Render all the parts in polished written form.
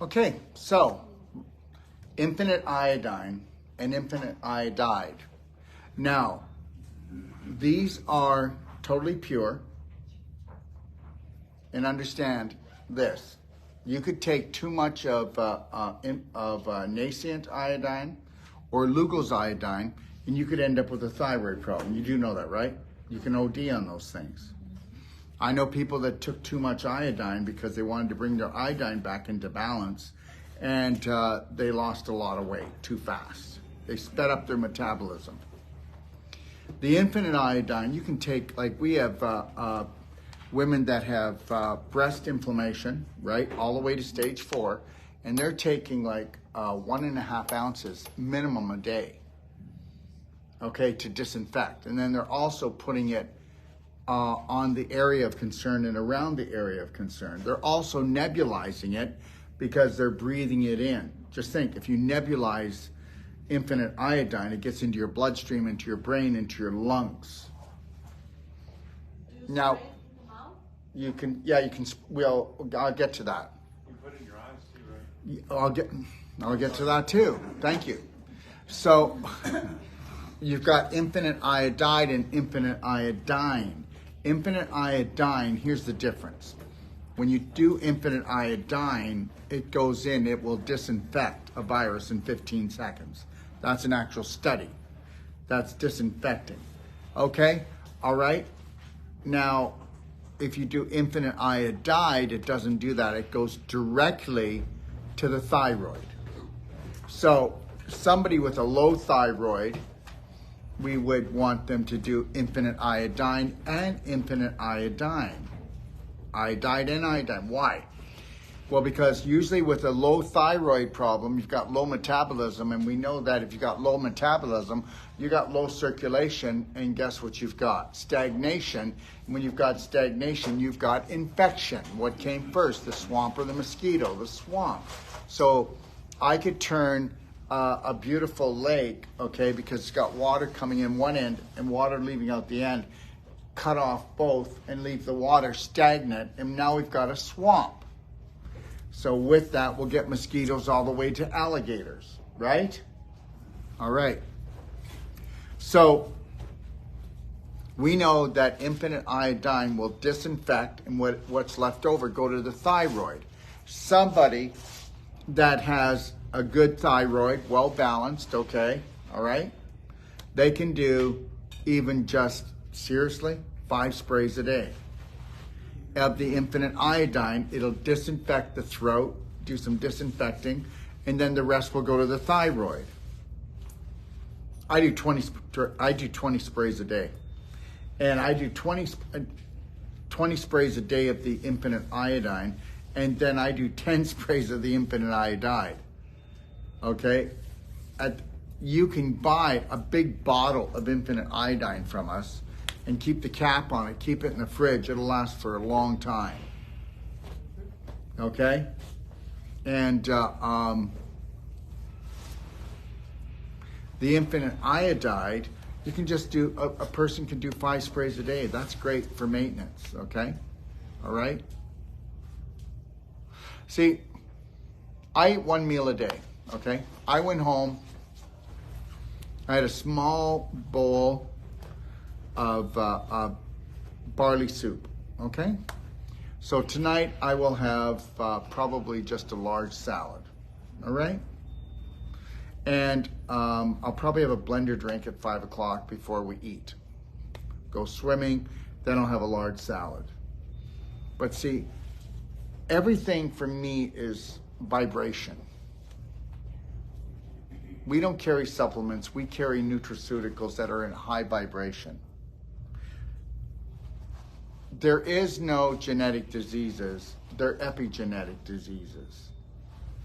Okay, so infinite iodine and infinite iodide. Now, these are totally pure. And understand this. You could take too much of nascent iodine or Lugol's iodine, and you could end up with a thyroid problem. You do know that, right? You can OD on those things. I know people that took too much iodine because they wanted to bring their iodine back into balance, and they lost a lot of weight too fast. They sped up their metabolism. The infinite iodine, you can take, like we have women that have breast inflammation, right, all the way to stage 4, and they're taking like 1.5 ounces minimum a day, okay, to disinfect. And then they're also putting it on the area of concern and around the area of concern. They're also nebulizing it because they're breathing it in. Just think, if you nebulize infinite iodine, it gets into your bloodstream, into your brain, into your lungs. Now, you can, you can, I'll get to that. You put it in your eyes too, right? I'll get to that too. Thank you. So, you've got infinite iodide and infinite iodine. Infinite iodine, here's the difference. When you do infinite iodine, it goes in, it will disinfect a virus in 15 seconds. That's an actual study. That's disinfecting. Okay? All right? Now, if you do infinite iodide, it doesn't do that. It goes directly to the thyroid. So somebody with a low thyroid, we would want them to do infinite iodine and infinite iodine. Iodide and iodine. Why? Well, because usually with a low thyroid problem, you've got low metabolism, and we know that if you've got low metabolism, you got low circulation, and guess what you've got? Stagnation. And when you've got stagnation, you've got infection. What came first, the swamp or the mosquito? The swamp. So I could turn a beautiful lake, okay, because it's got water coming in one end and water leaving out the end, cut off both and leave the water stagnant, and now we've got a swamp. So with that, we'll get mosquitoes all the way to alligators, right? All right. So we know that infinite iodine will disinfect, and what's left over go to the thyroid. Somebody that has a good thyroid, well balanced, okay, all right, they can do even just, seriously, 5 sprays a day of the infinite iodine. It'll disinfect the throat, do some disinfecting, and then the rest will go to the thyroid. I do 20 sprays a day, and I do 20 sprays a day of the infinite iodine, and then I do 10 sprays of the infinite iodide. Okay, you can buy a big bottle of infinite iodine from us and keep the cap on it, keep it in the fridge. It'll last for a long time. Okay? And the infinite iodide, you can just do, a person can do 5 sprays a day. That's great for maintenance, okay? All right? See, I eat 1 meal a day, okay? I went home, I had a small bowl of barley soup, okay? So tonight I will have probably just a large salad, all right? And I'll probably have a blender drink at 5 o'clock before we eat. Go swimming, then I'll have a large salad. But see, everything for me is vibration. We don't carry supplements, we carry nutraceuticals that are in high vibration. There is no genetic diseases, they're epigenetic diseases.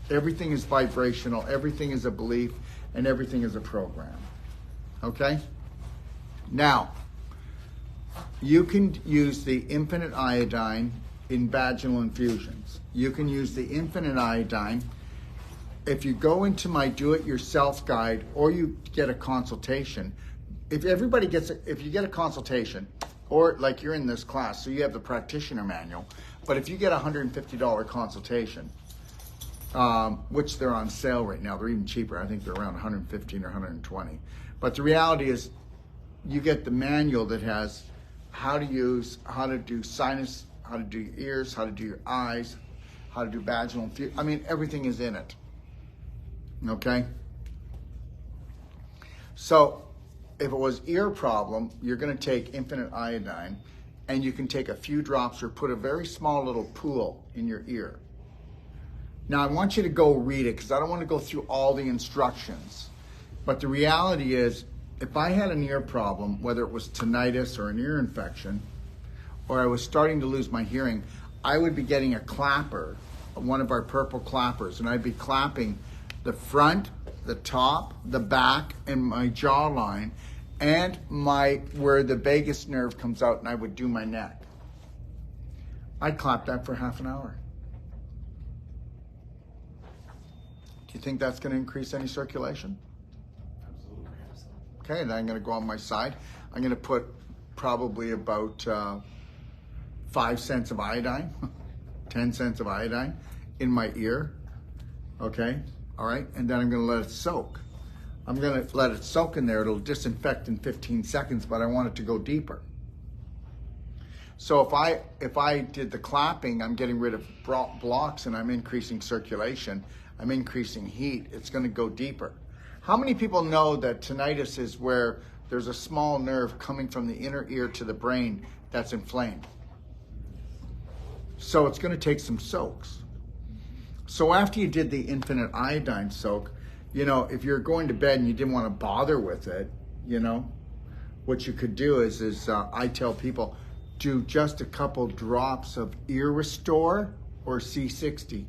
Everything is vibrational, everything is a belief, and everything is a program. Okay? Now, you can use the infinite iodine in vaginal infusions. You can use the infinite iodine. If you go into my do-it-yourself guide or you get a consultation, if you get a consultation, or like you're in this class, so you have the practitioner manual, but if you get a $150 consultation, which they're on sale right now. They're even cheaper. I think they're around 115 or 120. But the reality is, you get the manual that has how to use, how to do sinus, how to do your ears, how to do your eyes, how to do vaginal infusion. I mean, everything is in it. Okay? So, if it was ear problem, you're going to take infinite iodine, and you can take a few drops or put a very small little pool in your ear. Now, I want you to go read it because I don't want to go through all the instructions. But the reality is, if I had an ear problem, whether it was tinnitus or an ear infection, or I was starting to lose my hearing, I would be getting a clapper, one of our purple clappers, and I'd be clapping the front, the top, the back, and my jawline, and where the vagus nerve comes out, and I would do my neck. I'd clap that for half an hour. Do you think that's going to increase any circulation? Absolutely. Okay, then I'm going to go on my side. I'm going to put probably about 5 cents of iodine, 10 cents of iodine in my ear. Okay, all right, and then I'm going to let it soak. I'm going to let it soak in there. It'll disinfect in 15 seconds, but I want it to go deeper. So if I did the clapping, I'm getting rid of blocks and I'm increasing circulation. I'm increasing heat. It's going to go deeper. How many people know that tinnitus is where there's a small nerve coming from the inner ear to the brain that's inflamed? So it's going to take some soaks. So after you did the infinite iodine soak, you know, if you're going to bed and you didn't want to bother with it, you know, what you could do is I tell people, do just a couple drops of Ear Restore or C60.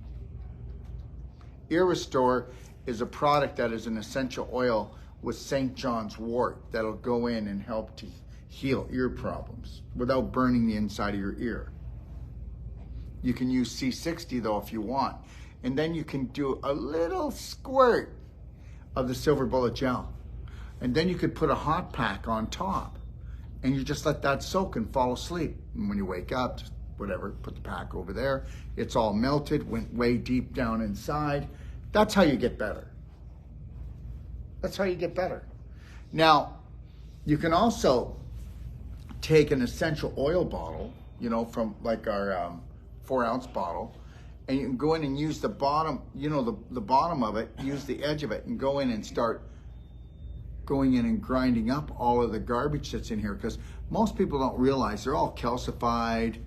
Ear Restore is a product that is an essential oil with St. John's wort that'll go in and help to heal ear problems without burning the inside of your ear. You can use C60 though if you want. And then you can do a little squirt of the Silver Bullet gel. And then you could put a hot pack on top and you just let that soak and fall asleep. And when you wake up, just whatever, put the pack over there. It's all melted, went way deep down inside. That's how you get better. That's how you get better. Now, you can also take an essential oil bottle, you know, from like our 4-ounce bottle, and you can go in and use the bottom, you know, the bottom of it, use the edge of it, and go in and start going in and grinding up all of the garbage that's in here, because most people don't realize they're all calcified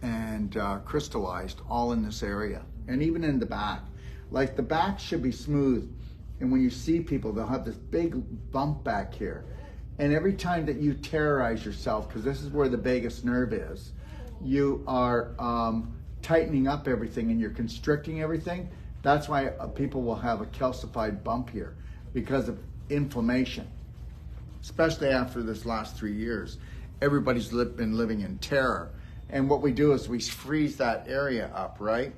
and crystallized all in this area, and even in the back. Like the back should be smooth, and when you see people, they'll have this big bump back here. And every time that you terrorize yourself, because this is where the vagus nerve is, you are tightening up everything and you're constricting everything. That's why people will have a calcified bump here, because of inflammation. Especially after this last 3 years, everybody's been living in terror. And what we do is we freeze that area up, right?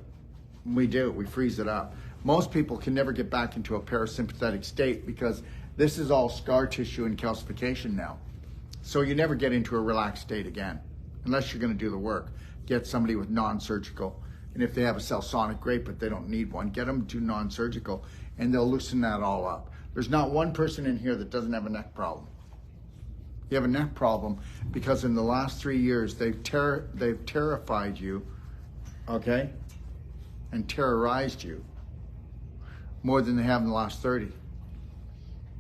We do, we freeze it up. Most people can never get back into a parasympathetic state because this is all scar tissue and calcification now. So you never get into a relaxed state again, unless you're gonna do the work. Get somebody with non-surgical. And if they have a Celsonic, great, but they don't need one. Get them to non-surgical and they'll loosen that all up. There's not one person in here that doesn't have a neck problem. You have a neck problem because in the last 3 years, they've terrified you, okay? And terrorized you more than they have in the last 30.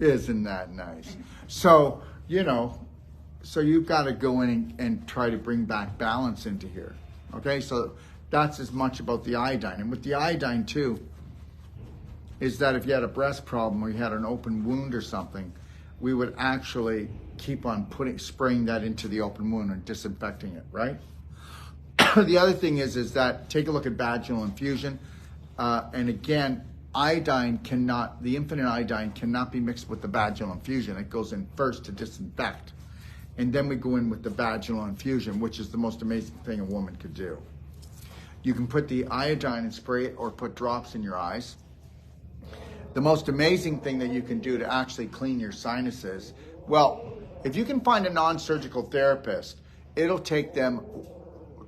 Isn't that nice? So, you know, so you've got to go in and try to bring back balance into here. Okay, so that's as much about the iodine. And with the iodine too, is that if you had a breast problem or you had an open wound or something, we would actually keep on spraying that into the open wound and disinfecting it, right? The other thing is that take a look at vaginal infusion. And again, the infinite iodine cannot be mixed with the vaginal infusion. It goes in first to disinfect. And then we go in with the vaginal infusion, which is the most amazing thing a woman could do. You can put the iodine and spray it or put drops in your eyes. The most amazing thing that you can do to actually clean your sinuses, well, if you can find a non-surgical therapist, it'll take them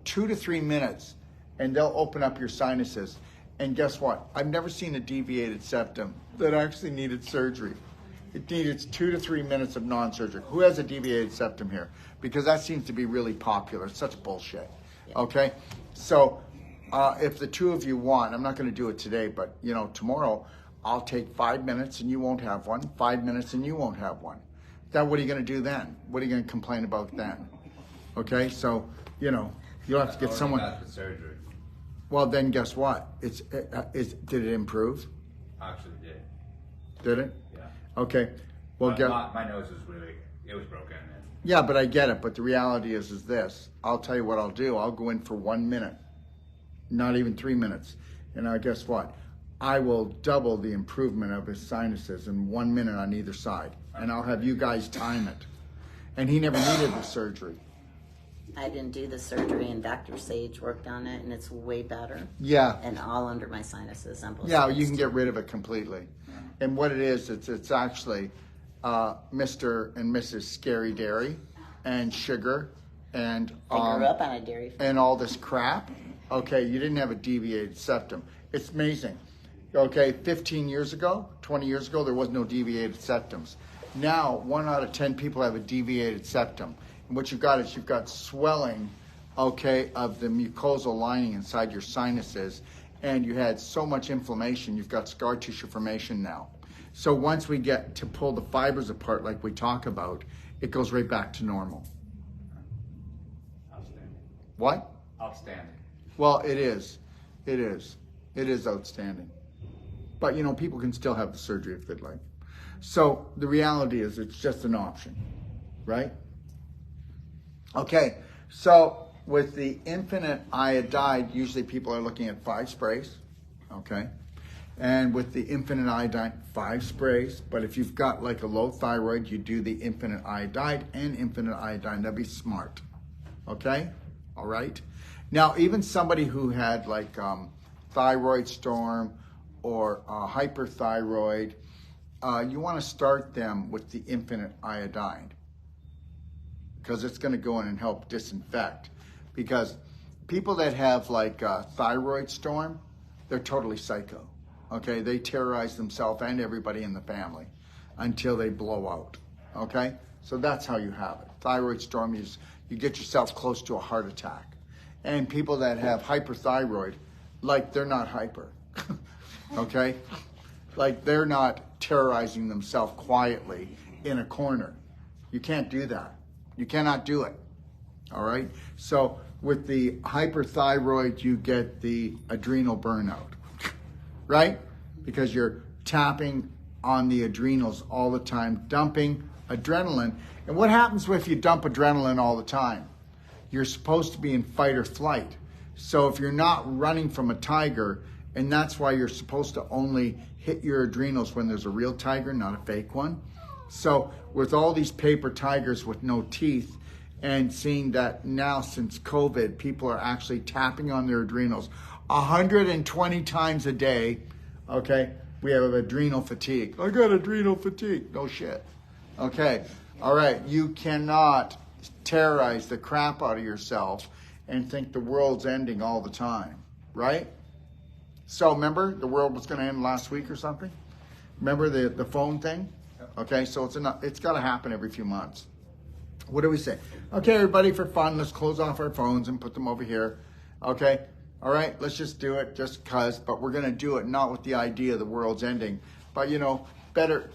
2 to 3 minutes and they'll open up your sinuses. And guess what? I've never seen a deviated septum that actually needed surgery. It needed 2 to 3 minutes of non-surgery. Who has a deviated septum here? Because that seems to be really popular. It's such bullshit. Okay? So if the two of you want, I'm not going to do it today, but tomorrow I'll take 5 minutes and you won't have one, 5 minutes and you won't have one. Then what are you going to do then? What are you going to complain about then? Okay? So, you'll have to get someone. Got the surgery. Well, then guess what? Did it improve? Actually did. Did it? Yeah. Okay. Well, My nose was it was broken. Yeah, but I get it. But the reality is this. I'll tell you what I'll do. I'll go in for 1 minute, not even 3 minutes. And guess what? I will double the improvement of his sinuses in 1 minute on either side. And I'll have you guys time it. And he never needed the surgery. I didn't do the surgery, and Dr. Sage worked on it, and it's way better. Yeah. And all under my sinuses. On both Yeah, sides. you can get rid of it completely. And what it is, it's actually Mr. and Mrs. Scary Dairy and sugar and I grew up on a dairy farm. and all this crap. Okay, you didn't have a deviated septum. It's amazing. Okay, 15 years ago, 20 years ago, there was no deviated septums. Now, 1 out of 10 people have a deviated septum. And what you've got is you've got swelling, okay, of the mucosal lining inside your sinuses, and you had so much inflammation, you've got scar tissue formation now. So once we get to pull the fibers apart like we talk about, it goes right back to normal. Outstanding. What? Outstanding. Well, it is. It is. It is outstanding. But, people can still have the surgery if they'd like. So the reality is it's just an option, right? Okay, so with the infinite iodide, usually people are looking at 5 sprays, okay? And with the infinite iodide, 5 sprays. But if you've got like a low thyroid, you do the infinite iodide and infinite iodine. That'd be smart, okay? All right? Now, even somebody who had like thyroid storm or hyperthyroid, you want to start them with the infinite iodine because it's going to go in and help disinfect. Because people that have like thyroid storm, they're totally psycho. Okay, they terrorize themselves and everybody in the family until they blow out. Okay, so that's how you have it. Thyroid storm is you get yourself close to a heart attack. And people that have hyperthyroid, like they're not hyper. Okay, like they're not terrorizing themselves quietly in a corner. You can't do that. You cannot do it. All right. So with the hyperthyroid, you get the adrenal burnout, right? Because you're tapping on the adrenals all the time, dumping adrenaline. And what happens if you dump adrenaline all the time? You're supposed to be in fight or flight. So if you're not running from a tiger, and that's why you're supposed to only hit your adrenals when there's a real tiger, not a fake one. So with all these paper tigers with no teeth, and seeing that now since COVID, people are actually tapping on their adrenals 120 times a day, okay? We have adrenal fatigue. I got adrenal fatigue. No shit. Okay, all right. You cannot terrorize the crap out of yourself and think the world's ending all the time, right? So remember the world was going to end last week or something? Remember the phone thing? Okay, so it's got to happen every few months. What do we say? Okay, everybody, for fun, let's close off our phones and put them over here. Okay, all right, let's just do it just because, but we're going to do it not with the idea the world's ending, but better,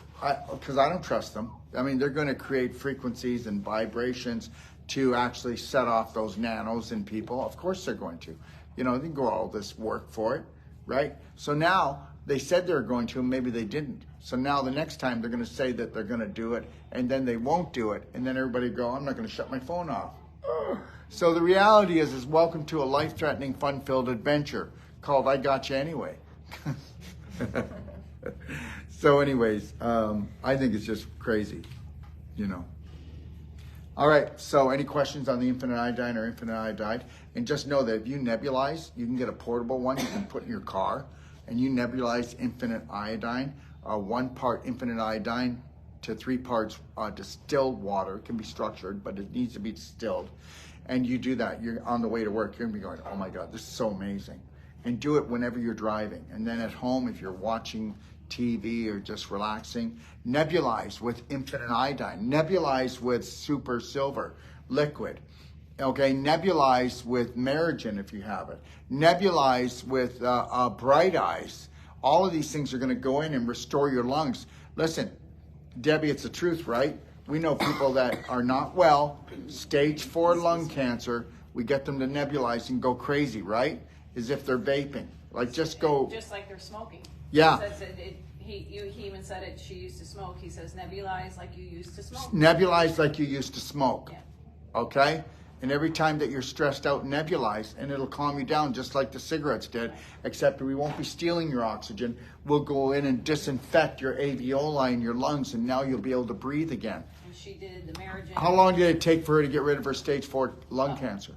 because I don't trust them. I mean, they're going to create frequencies and vibrations to actually set off those nanos in people. Of course they're going to. They can go all this work for it, right? So now they said they were going to, and maybe they didn't. So now the next time they're going to say that they're going to do it, and then they won't do it, and then everybody go, I'm not going to shut my phone off. So the reality is welcome to a life-threatening, fun-filled adventure called I Gotcha Anyway. So anyways, I think it's just crazy, All right, so any questions on the infinite iodine or infinite iodide? And just know that if you nebulize, you can get a portable one you can put in your car, and you nebulize infinite iodine, 1 part infinite iodine to 3 parts distilled water. It can be structured, but it needs to be distilled. And you do that, you're on the way to work, you're gonna be going, oh my God, this is so amazing. and do it whenever you're driving. And then at home, if you're watching TV or just relaxing, nebulize with infinite iodine, nebulize with super silver liquid. Okay, nebulize with Merigen if you have it. Nebulize with Bright Eyes. All of these things are going to go in and restore your lungs. Listen, Debbie, it's the truth, right? We know people that are not well, stage 4 lung cancer. We get them to nebulize and go crazy, right? As if they're vaping. Like just go. Just like they're smoking. Yeah. He even said it. She used to smoke. He says nebulize like you used to smoke. Nebulize like you used to smoke. Yeah. Okay? And every time that you're stressed out, nebulize, and it'll calm you down just like the cigarettes did, except we won't be stealing your oxygen. We'll go in and disinfect your alveoli and your lungs, and now you'll be able to breathe again. And she did the Merigen. How long did it take for her to get rid of her stage 4 lung cancer?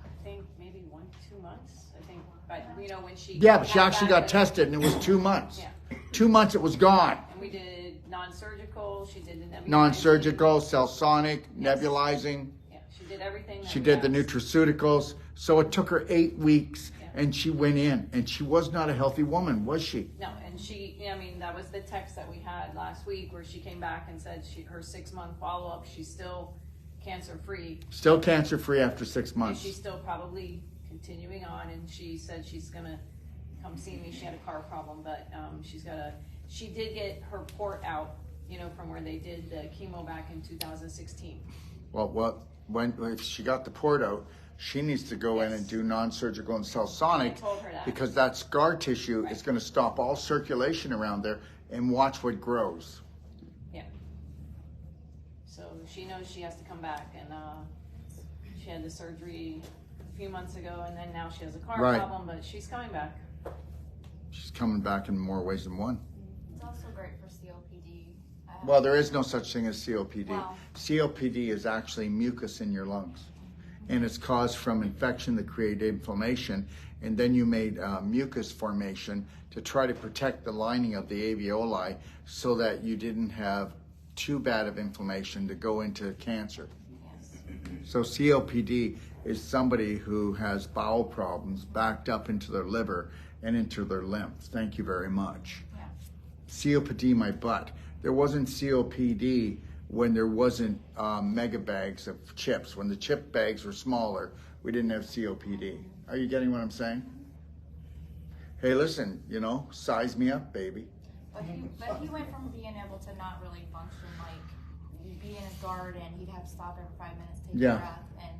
I think maybe 1-2 months. I think, but you know when she. Yeah, but she actually got tested, and it was 2 months. Yeah. 2 months, it was gone. And we did non-surgical. She did the nebulizing. Non-surgical, cell-sonic, nebulizing. Yeah, she did everything. She did the nutraceuticals. So it took her 8 weeks, and she went in, and she was not a healthy woman, was she? No, and she, I mean, that was the text that we had last week where she came back and said her 6-month follow-up, she's still cancer-free. Still cancer-free after 6 And months. she's still probably continuing on, and she said she's gonna come see me. She had a car problem, but she did get her port out, you know, from where they did the chemo back in 2016. Well, if she got the port out, she needs to go in and do non-surgical and cell-sonic, I told her that. because that scar tissue is going to stop all circulation around there, and watch what grows. Yeah. So she knows she has to come back, and she had the surgery a few months ago, and then now she has a car Right. problem, but she's coming back. She's coming back in more ways than one. It's also great for COPD. Well, there is no such thing as COPD. Wow. COPD is actually mucus in your lungs, and it's caused from infection that created inflammation, and then you made mucus formation to try to protect the lining of the alveoli so that you didn't have too bad of inflammation to go into cancer. Yes. So COPD is somebody who has bowel problems backed up into their liver and into their lymph. Thank you very much. Yeah. COPD my butt. There wasn't COPD when there wasn't mega bags of chips. When the chip bags were smaller, we didn't have COPD. Are you getting what I'm saying? Hey, listen, you know, size me up, baby. But he went from being able to not really function, like be in his garden, he'd have to stop every 5 minutes, take Yeah. a breath. And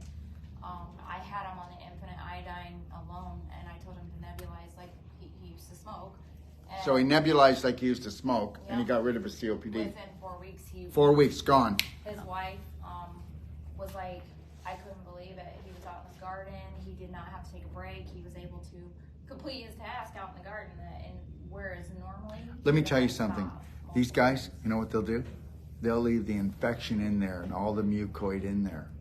I had him on the infinite iodine alone, and I told him to nebulize like he used to smoke. And So he nebulized like he used to smoke, and he Yeah. got rid of his COPD. within 4 weeks, 4 weeks gone. his wife was like, I couldn't believe it. He was out in his garden. He did not have to take a break. He was able to complete his task out in the garden. And whereas normally, Let me he tell you would something. stop. These guys, you know what they'll do? They'll leave the infection in there and all the mucoid in there.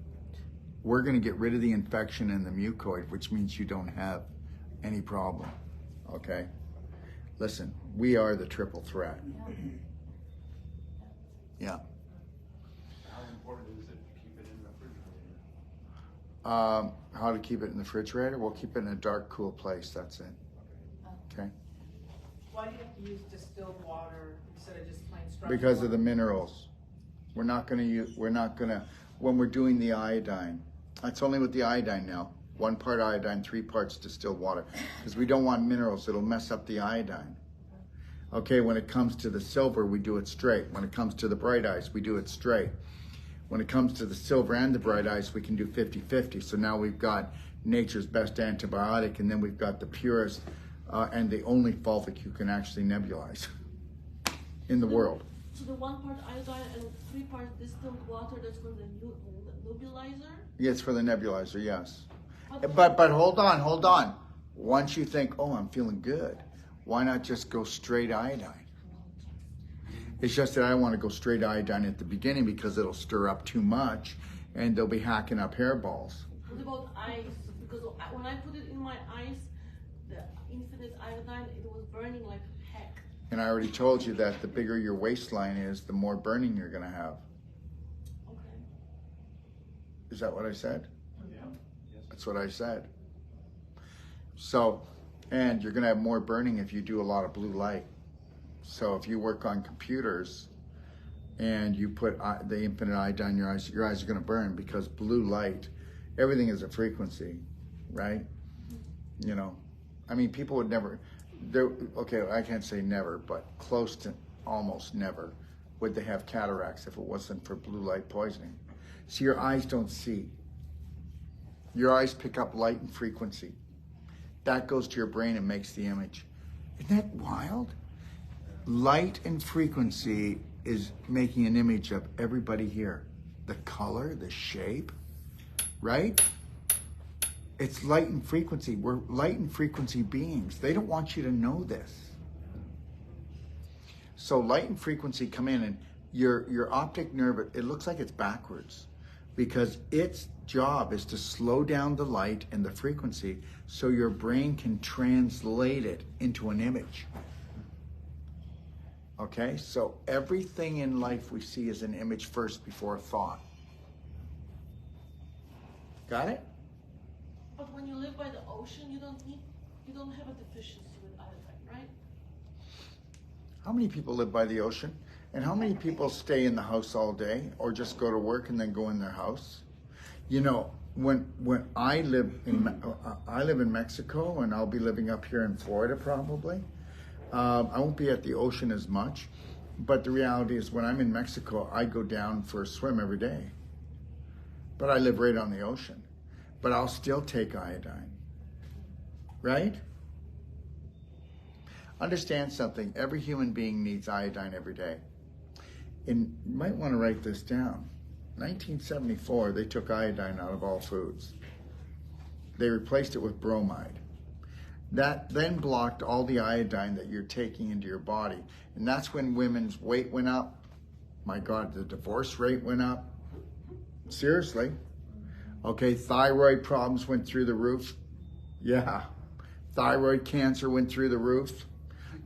We're going to get rid of the infection and the mucoid, which means you don't have any problem. Okay? Listen, we are the triple threat. Yeah. How important is it to keep it in the refrigerator? How to keep it in the refrigerator? We'll keep it in a dark, cool place. That's it. Okay? Why do you have to use distilled water instead of just plain strong Because water? of the minerals. We're not going to, when we're doing the iodine, that's only with the iodine now. 1 part iodine, 3 parts distilled water. Because we don't want minerals, it'll mess up the iodine. Okay, when it comes to the silver, we do it straight. When it comes to the Bright Eyes, we do it straight. When it comes to the silver and the Bright Eyes, we can do 50-50. So now we've got nature's best antibiotic, and then we've got the purest and the only fulvic you can actually nebulize in the world. So the 1 part iodine and 3 parts distilled water, that's for the nebulizer? Yes, for the nebulizer, yes. But hold on. Once you think, oh, I'm feeling good, why not just go straight iodine? It's just that I don't want to go straight iodine at the beginning because it'll stir up too much and they'll be hacking up hairballs. What about ice? Because when I put it in my eyes, the infinite iodine, it was burning like heck. And I already told you that the bigger your waistline is, the more burning you're going to have. Okay. Is that what I said? Yeah. Yes. That's what I said. So, and you're going to have more burning if you do a lot of blue light. So if you work on computers and you put the infinite iodine in your eyes are going to burn because blue light, everything is a frequency, right? You know, I mean, people would never, okay, I can't say never, but close to almost never would they have cataracts if it wasn't for blue light poisoning. See, your eyes don't see. Your eyes pick up light and frequency. That goes to your brain and makes the image. Isn't that wild? Light and frequency is making an image of everybody here. The color, the shape, right? It's light and frequency. We're light and frequency beings. They don't want you to know this. So light and frequency come in and your optic nerve, it looks like it's backwards because its job is to slow down the light and the frequency so your brain can translate it into an image. Okay, so everything in life we see is an image first before a thought. Got it? But when you live by the ocean, you don't have a deficiency with iodine, right? How many people live by the ocean? And how many people stay in the house all day or just go to work and then go in their house? You know, when I live in Mexico and I'll be living up here in Florida probably. I won't be at the ocean as much, but the reality is when I'm in Mexico, I go down for a swim every day. But I live right on the ocean. But I'll still take iodine, right? Understand something, every human being needs iodine every day. And you might want to write this down. 1974, they took iodine out of all foods. They replaced it with bromide. That then blocked all the iodine that you're taking into your body. And that's when women's weight went up. My God, the divorce rate went up. Seriously. Okay, thyroid problems went through the roof. Yeah. Thyroid cancer went through the roof.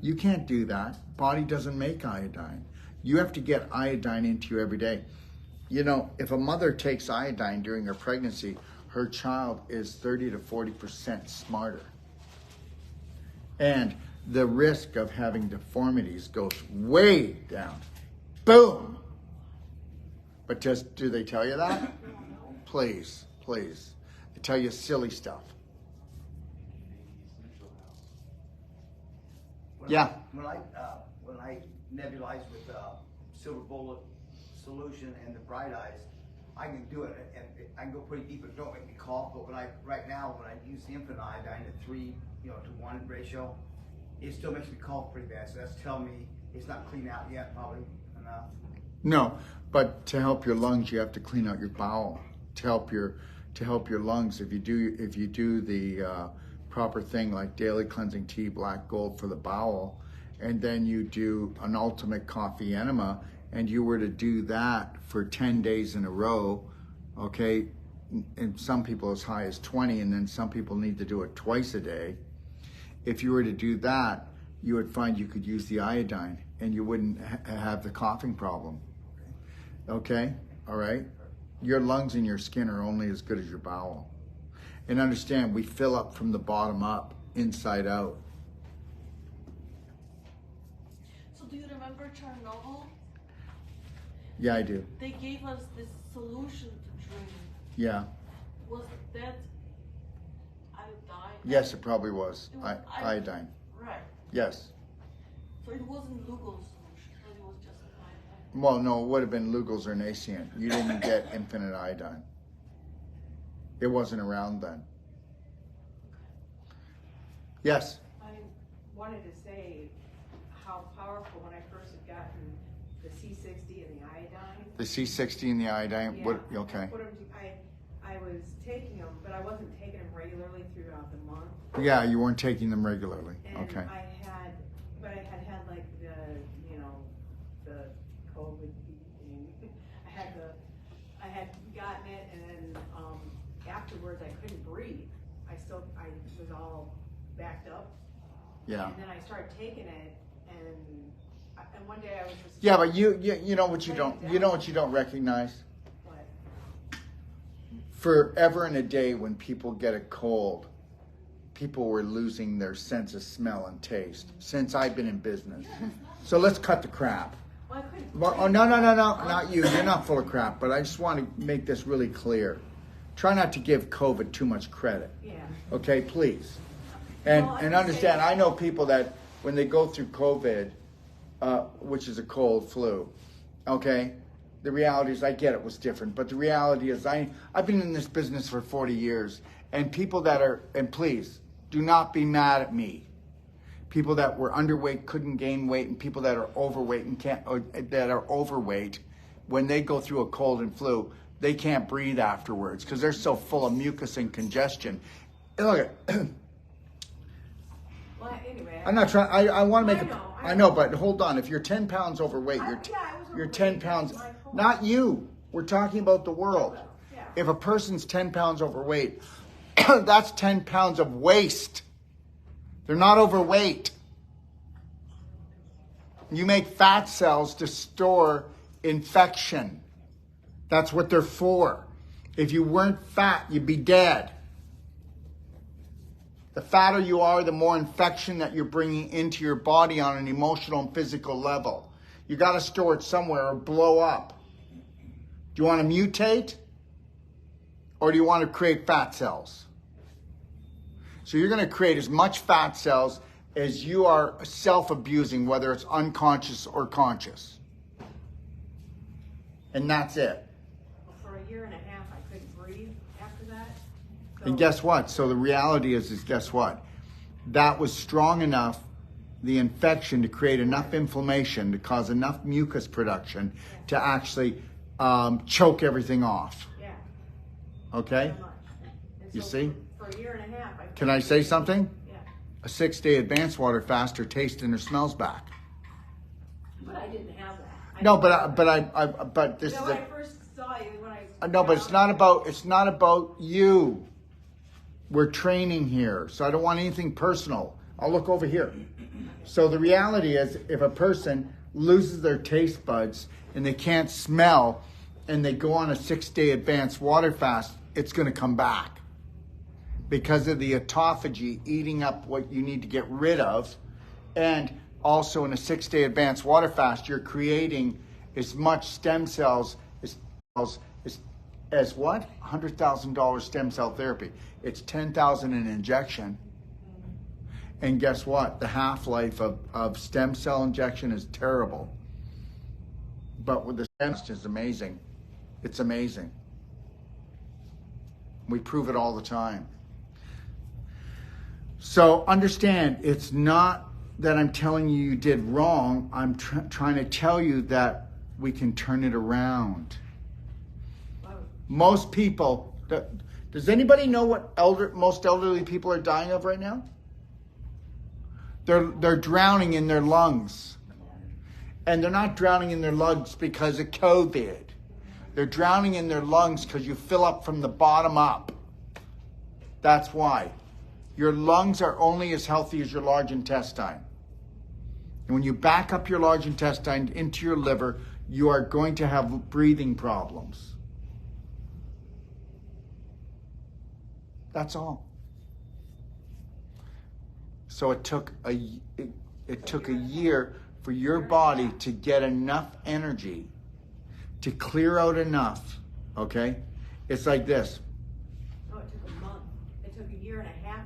You can't do that. Body doesn't make iodine. You have to get iodine into you every day. You know, if a mother takes iodine during her pregnancy, her child is 30 to 40% smarter. And the risk of having deformities goes way down. Boom! But just, do they tell you that? Please, please. They tell you silly stuff. Yeah. When I nebulize with silver bullet solution and the bright eyes, I can do it and I can go pretty deep. It don't make me cough. But right now when I use the infinite iodine at 3 to 1 ratio, it still makes me cough pretty bad. So that's telling me it's not clean out yet, probably enough. No, but to help your lungs, you have to clean out your bowel. To help your lungs, if you do the proper thing like daily cleansing tea, black gold for the bowel, and then you do an ultimate coffee enema, and you were to do that for 10 days in a row, okay, and some people as high as 20, and then some people need to do it twice a day. If you were to do that, you would find you could use the iodine and you wouldn't have the coughing problem. Okay, all right? Your lungs and your skin are only as good as your bowel. And understand, we fill up from the bottom up, inside out. So do you remember Chernobyl? Yeah, I do. They gave us this solution to drink. Yeah. Was that iodine? Yes, it probably was. It was Iodine. Right. Yes. So it wasn't Lugol's solution, but it was just iodine. Well, no, it would have been Lugol's or Nacient. You didn't get infinite iodine. It wasn't around then. Yes? I wanted to say how powerful when I first had gotten the C60 and the iodine. The C60 and the iodine? Yeah, What? Okay. I was taking them, but I wasn't taking them regularly throughout the month. Yeah, you weren't taking them regularly. And Okay. I had like the COVID thing. I had gotten it, and then afterwards I couldn't breathe. I was all backed up. Yeah. And then I started taking it, and one day I was just. Yeah, but you know what you don't recognize? What? Forever and a day when people get a cold, people were losing their sense of smell and taste since I've been in business. So let's cut the crap. Well, I couldn't. Well, oh, no, not you. You're not full of crap, but I just want to make this really clear. Try not to give COVID too much credit. Yeah. Okay, please. And Well, and understand, I know people that when they go through COVID, which is a cold flu, okay, the reality is, I get it was different, but the reality is I've been in this business for 40 years, and people that are, and please, do not be mad at me. People that were underweight couldn't gain weight, and people that are overweight and can't, or that are overweight, when they go through a cold and flu, they can't breathe afterwards because they're so full of mucus and congestion. Look, Well, anyway. I'm not trying. I want to make I know, but hold on. If you're 10 pounds overweight, I was you're overweight 10 pounds. my whole Not you. We're talking about the world. Yeah. If a person's 10 pounds overweight, that's 10 pounds of waste. They're not overweight. You make fat cells to store infection. That's what they're for. If you weren't fat, you'd be dead. The fatter you are, the more infection that you're bringing into your body on an emotional and physical level. You got to store it somewhere or blow up. Do you want to mutate? Or do you want to create fat cells? So you're going to create as much fat cells as you are self-abusing, whether it's unconscious or conscious. And that's it. Well, for a year and a half, I couldn't breathe after that. So, And guess what? So the reality is guess what? That was strong enough, the infection, to create enough inflammation, to cause enough mucus production to actually choke everything off. yeah, Okay? so much. And You so see? For a year and a half, I Can I say something? Yeah, A 6-day advanced water fast, her taste and her smells back. but I didn't have that. No, but this You is know, when a, I first saw you, when I no, but it's not about you. We're training here, so I don't want anything personal. I'll look over here. So the reality is, if a person loses their taste buds and they can't smell, and they go on a 6-day advanced water fast, it's going to come back because of the autophagy eating up what you need to get rid of. And also in a 6-day advanced water fast, you're creating as much stem cells as what? $100,000 stem cell therapy. It's $10,000 an injection. And guess what? The half-life of stem cell injection is terrible. But with the stem cell is amazing. It's amazing. We prove it all the time. So understand, it's not that I'm telling you you did wrong. I'm trying to tell you that we can turn it around. Most people, does anybody know what most elderly people are dying of right now? They're drowning in their lungs. And they're not drowning in their lungs because of COVID. They're drowning in their lungs because you fill up from the bottom up. That's why. Your lungs are only as healthy as your large intestine. And when you back up your large intestine into your liver, you are going to have breathing problems. That's all. So it took a year for your body to get enough energy to clear out enough, okay? It's like this. No, it took a month. It took a year and a half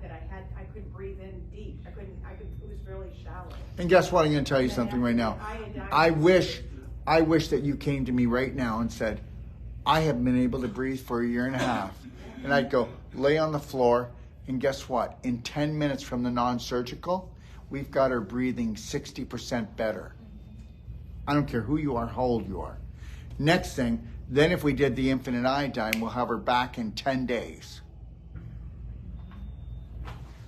that I couldn't breathe in deep. It was really shallow. And guess what? I'm going to tell you something right now. I wish that you came to me right now and said, I have been able to breathe for a year and a half. And I'd go lay on the floor, and guess what? In 10 minutes from the non-surgical, we've got her breathing 60% better. I don't care who you are, how old you are. Next thing, then if we did the infinite iodine, we'll have her back in 10 days.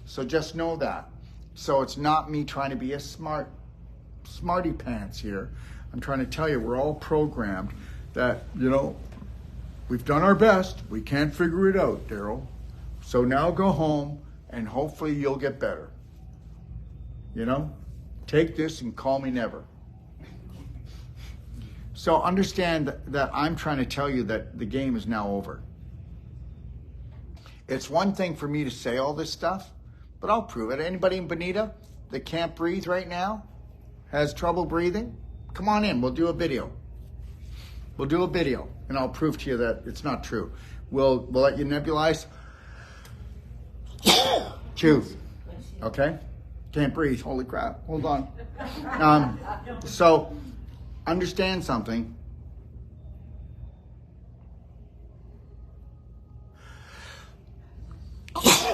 So just know that. So it's not me trying to be a smarty pants here. I'm trying to tell you, we're all programmed that, we've done our best. We can't figure it out, Daryl. So now go home and hopefully you'll get better. Take this and call me never. So understand that I'm trying to tell you that the game is now over. It's one thing for me to say all this stuff, but I'll prove it. Anybody in Bonita that can't breathe right now, has trouble breathing, come on in. We'll do a video. We'll do a video, and I'll prove to you that it's not true. We'll let you nebulize. Chew. Okay? Can't breathe. Holy crap. Hold on. So, understand something.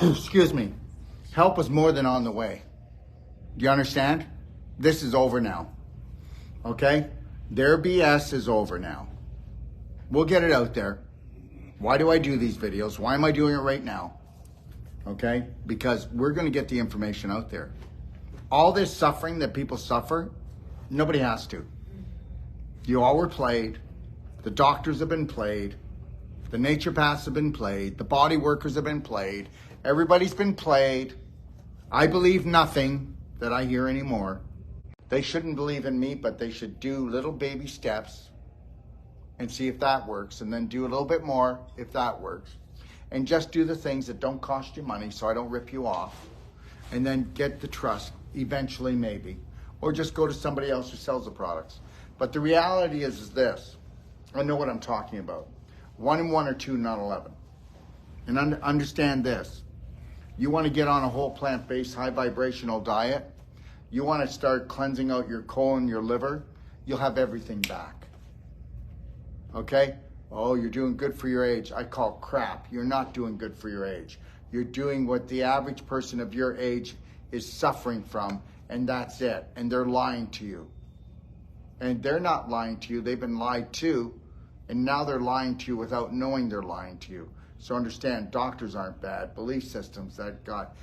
Excuse me. Help is more than on the way. Do you understand? This is over now. Okay? Their BS is over now. We'll get it out there. Why do I do these videos? Why am I doing it right now? Okay? Because we're going to get the information out there. All this suffering that people suffer, nobody has to. You all were played. The doctors have been played. The naturopaths have been played. The body workers have been played. Everybody's been played. I believe nothing that I hear anymore. They shouldn't believe in me, but they should do little baby steps and see if that works, and then do a little bit more if that works. And just do the things that don't cost you money so I don't rip you off. And then get the trust, eventually maybe. Or just go to somebody else who sells the products. But the reality is this. I know what I'm talking about. 1 and 1 are 2, not 11. And understand this. You want to get on a whole plant-based, high vibrational diet. You want to start cleansing out your colon, your liver. You'll have everything back. Okay? Oh, you're doing good for your age. I call crap. You're not doing good for your age. You're doing what the average person of your age is suffering from, and that's it. And they're lying to you. And they're not lying to you. They've been lied to, and now they're lying to you without knowing they're lying to you. So understand, doctors aren't bad. Belief systems that got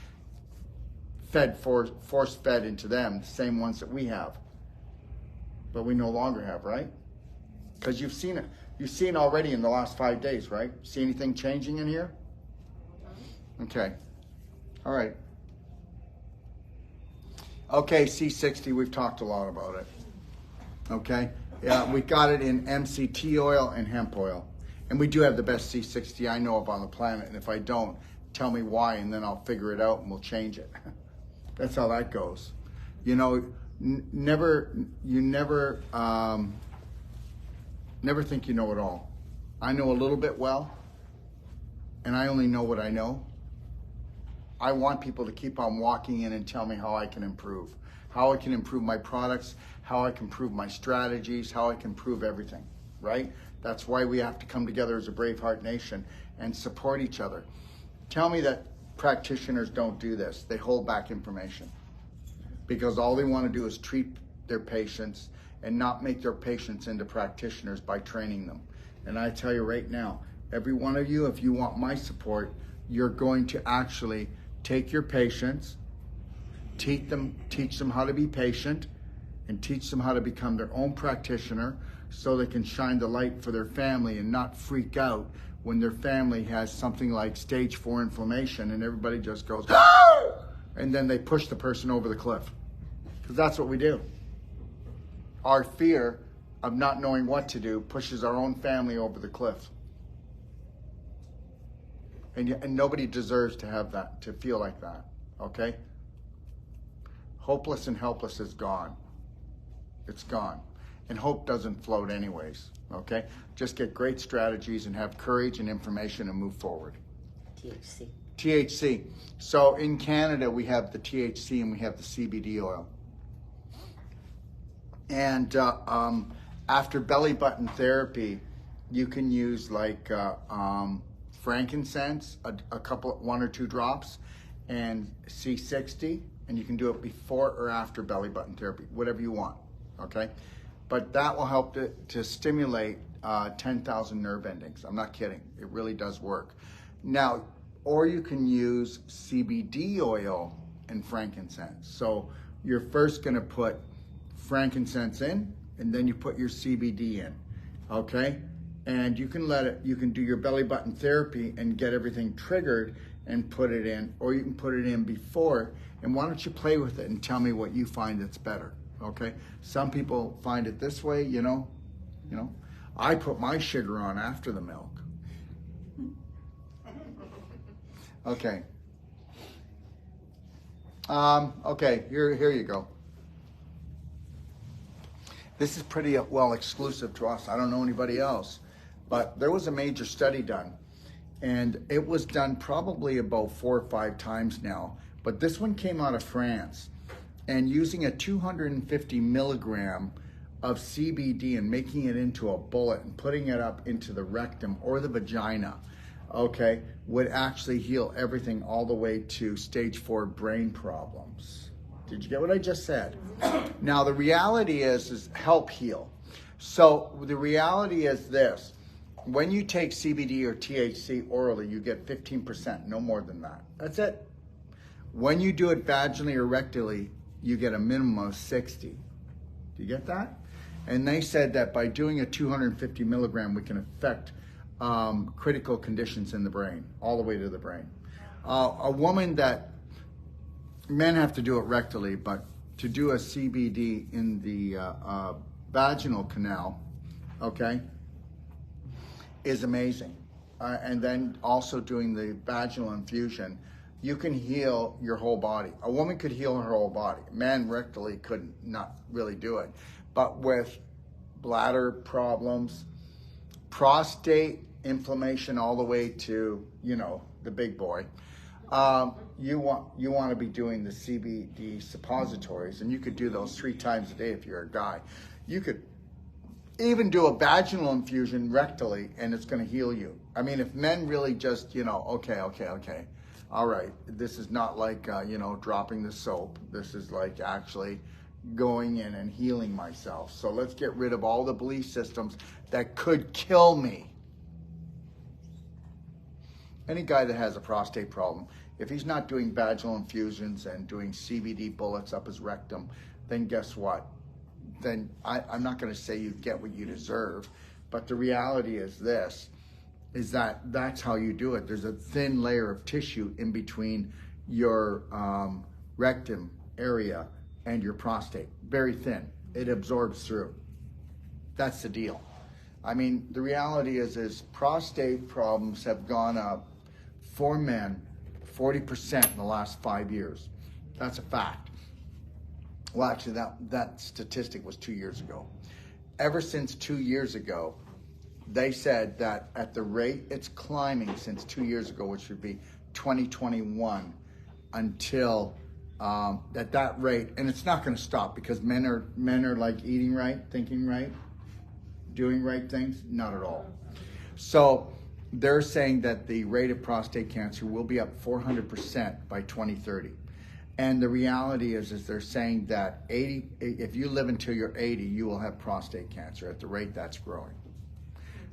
force-fed into them, the same ones that we have. But we no longer have, right? Because you've seen it. You've seen already in the last 5 days, right? See anything changing in here? Okay. All right. Okay, C60, we've talked a lot about it. Okay? Yeah, we got it in MCT oil and hemp oil. And we do have the best C60 I know of on the planet. And if I don't, tell me why, and then I'll figure it out and we'll change it. That's how that goes. You know, never think you know it all. I know a little bit well, and I only know what I know. I want people to keep on walking in and tell me how I can improve. How I can improve my products, how I can improve my strategies, how I can improve everything, right? That's why we have to come together as a Braveheart Nation and support each other. Tell me that practitioners don't do this. They hold back information because all they want to do is treat their patients and not make their patients into practitioners by training them. And I tell you right now, every one of you, if you want my support, you're going to actually take your patients, teach them how to be patient, and teach them how to become their own practitioner so they can shine the light for their family and not freak out when their family has something like stage 4 inflammation and everybody just goes, ah! And then they push the person over the cliff. Because that's what we do. Our fear of not knowing what to do pushes our own family over the cliff. And nobody deserves to have that, to feel like that, okay? Hopeless and helpless is gone. It's gone. And hope doesn't float anyways, okay? Just get great strategies and have courage and information and move forward. THC. THC. So in Canada, we have the THC and we have the CBD oil. And after belly button therapy, you can use like frankincense, a couple, 1 or 2 drops, and C60, and you can do it before or after belly button therapy, whatever you want, okay? But that will help to stimulate 10,000 nerve endings. I'm not kidding. It really does work. Now, or you can use CBD oil and frankincense. So you're first going to put frankincense in, and then you put your CBD in, okay? And you can you can do your belly button therapy and get everything triggered and put it in, or you can put it in before. And why don't you play with it and tell me what you find that's better, okay? Some people find it this way, you know. I put my sugar on after the milk. Okay. Okay, here you go. This is pretty well exclusive to us. I don't know anybody else, but there was a major study done, and it was done probably about 4 or 5 times now. But this one came out of France, and using a 250 milligram of CBD and making it into a bullet and putting it up into the rectum or the vagina, okay, would actually heal everything all the way to stage 4 brain problems. Did you get what I just said? Now the reality is help heal. So the reality is this: when you take CBD or THC orally, you get 15%, no more than that. That's it. When you do it vaginally or rectally, you get a minimum of 60. Do you get that? And they said that by doing a 250 milligram, we can affect critical conditions in the brain, all the way to the brain. A woman that, men have to do it rectally, but to do a CBD in the vaginal canal, okay, is amazing. And then also doing the vaginal infusion, you can heal your whole body. A woman could heal her whole body. Man rectally could not really do it. But with bladder problems, prostate inflammation all the way to, you know, the big boy, you want to be doing the CBD suppositories, and you could do those 3 times a day if you're a guy. You could even do a vaginal infusion rectally, and it's going to heal you. I mean, if men really just, you know, okay, all right, this is not like, you know, dropping the soap. This is like actually going in and healing myself. So let's get rid of all the belief systems that could kill me. Any guy that has a prostate problem, if he's not doing vaginal infusions and doing CBD bullets up his rectum, then guess what? Then I'm not going to say you get what you deserve, but the reality is this, is that that's how you do it. There's a thin layer of tissue in between your rectum area and your prostate. Very thin. It absorbs through. That's the deal. I mean, the reality is prostate problems have gone up for men 40% in the last 5 years. That's a fact. Well, actually, that statistic was 2 years ago. Ever since 2 years ago, they said that at the rate it's climbing since 2 years ago, which would be 2021, until at that rate, and it's not going to stop because men are like eating right, thinking right, doing right things. Not at all. So they're saying that the rate of prostate cancer will be up 400% by 2030. And the reality is they're saying that if you live until you're 80, you will have prostate cancer at the rate that's growing.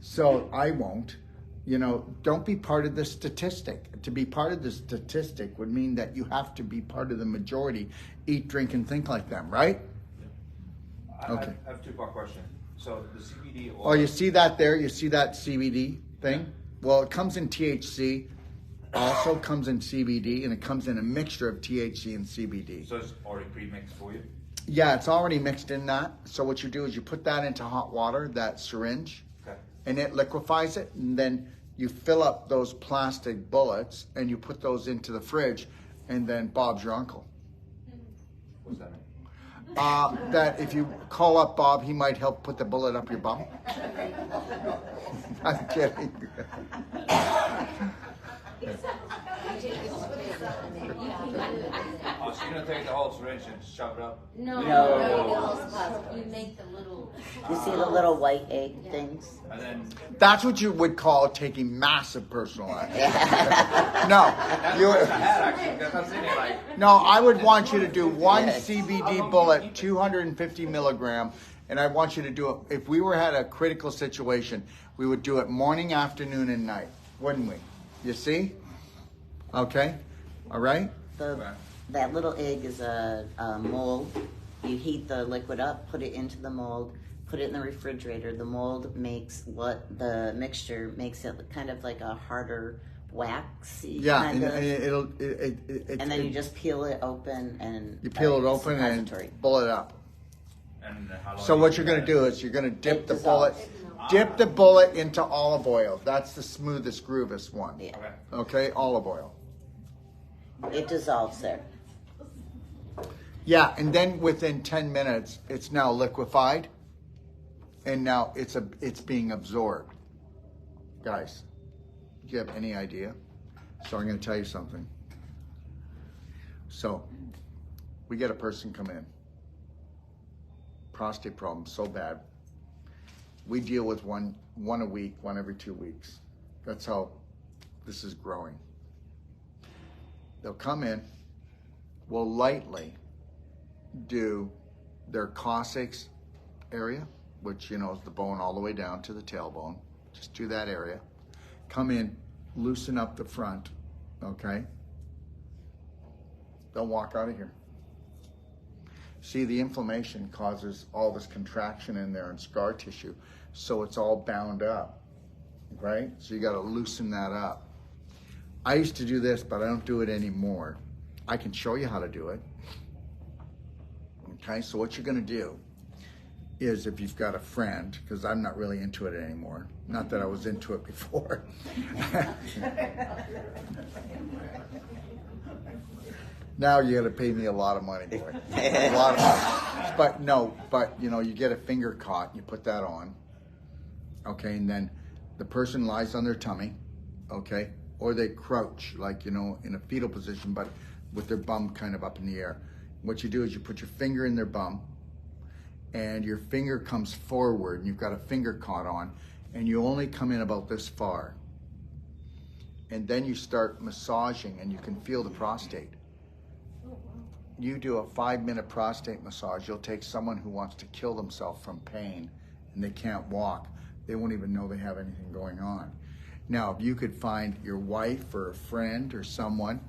So I won't. You know, don't be part of the statistic. To be part of the statistic would mean that you have to be part of the majority, eat, drink, and think like them, right? Okay. I have a 2-part question. So the CBD oil. Oh, you see that there? You see that CBD thing? Well, it comes in THC, also comes in CBD, and it comes in a mixture of THC and CBD. So it's already pre-mixed for you? Yeah, it's already mixed in that. So what you do is you put that into hot water, that syringe, Okay. and it liquefies it, and then you fill up those plastic bullets, and you put those into the fridge, and then Bob's your uncle. What's that mean? That if you call up Bob, he might help put the bullet up your bum. I'm kidding. Oh, so you're going to take the whole syringe and shove it up? No. You make the little. You see the little white egg things? And then That's what you would call taking massive personal action. No, that's you. what I had actually. Because I'm sitting here like, No, I would want you to do one CBD bullet, 250 milligram, and I want you to do it. If we had a critical situation, we would do it morning, afternoon, and night, wouldn't we? You see? Okay. All right. That little egg is a mold. You heat the liquid up, put it into the mold, put it in the refrigerator. The mold makes the mixture makes it kind of like a harder waxy Yeah, kind of. and then you just peel it open and you peel it open suppository. and pull it up. and how long So you what you're do going to that? do is you're going to dip It the bullet, dissolves. into olive oil. That's the smoothest, groovest one. Yeah. Okay. Okay, olive oil. It dissolves there. Yeah, and then within 10 minutes, it's now liquefied, and now it's being absorbed. Guys, do you have any idea? So I'm going to tell you something. So we get a person come in, prostate problem so bad. We deal with one a week, one every 2 weeks. That's how this is growing. They'll come in, we'll lightly do their coccyx area, which, you know, is the bone all the way down to the tailbone. Just do that area. Come in, loosen up the front, okay? They'll walk out of here. See, the inflammation causes all this contraction in there and scar tissue, so it's all bound up, right? So you gotta loosen that up. I used to do this, but I don't do it anymore. I can show you how to do it. Okay, so what you're gonna do is, if you've got a friend, because I'm not really into it anymore, not that I was into it before. Now you gotta pay me a lot of money, boy. A lot of money. But you know, you get a finger caught, you put that on, okay, and then the person lies on their tummy, okay, or they crouch, like, you know, in a fetal position, but with their bum kind of up in the air. What you do is you put your finger in their bum, and your finger comes forward, and you've got a finger caught on, and you only come in about this far. And then you start massaging, and you can feel the prostate. You do a 5-minute prostate massage, you'll take someone who wants to kill themselves from pain, and they can't walk. They won't even know they have anything going on. Now, if you could find your wife or a friend or someone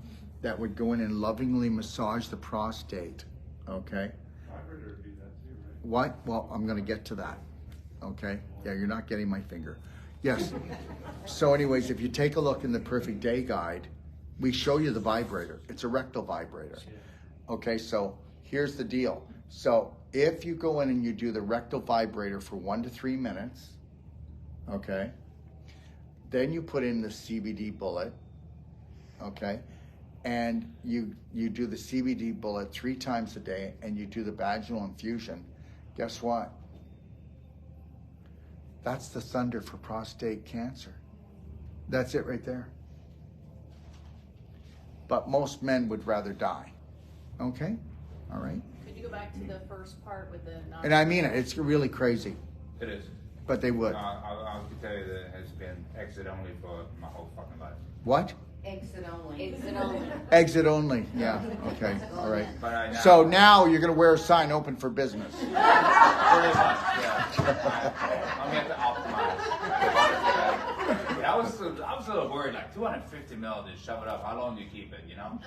that would go in and lovingly massage the prostate, okay? I heard her do that too, right? What? Well, I'm gonna get to that, okay? Yeah, you're not getting my finger. Yes. So anyways, if you take a look in the Perfect Day Guide, we show you the vibrator. It's a rectal vibrator. Okay, so here's the deal. So if you go in and you do the rectal vibrator for 1 to 3 minutes, okay, then you put in the CBD bullet, okay, and you do the CBD bullet 3 times a day, and you do the vaginal infusion, guess what? That's the thunder for prostate cancer. That's it right there. But most men would rather die. Okay? All right. Could you go back to the first part with the non- And I mean it. It's really crazy. It is. But they would. I can tell you that it has been exit only for my whole fucking life. What? Exit only. Exit only. Exit only. Yeah. Okay. All right. But So now you're going to wear a sign open for business. pretty much, yeah. I'm going to optimize. I was a little worried, like 250 mil, just shove it up. How long do you keep it, you know?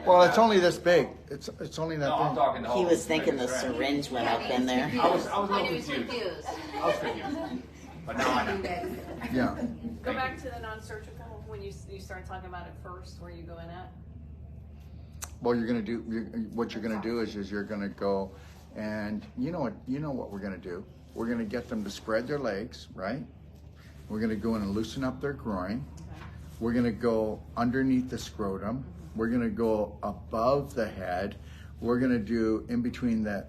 Well, it's only this big. It's only that No, I'm big. talking the whole He was thinking the syringe. syringe went up in there. I was a little He was confused. confused. I was confused. But now I know. Yeah. Go back to the non-surgical when you started talking about it first. Where you going at? Well, you're going to do what you're going to do is you're going to go, and you know what we're going to do. We're going to get them to spread their legs, right? We're going to go in and loosen up their groin. We're going to go underneath the scrotum. We're going to go above the head. We're going to do in between the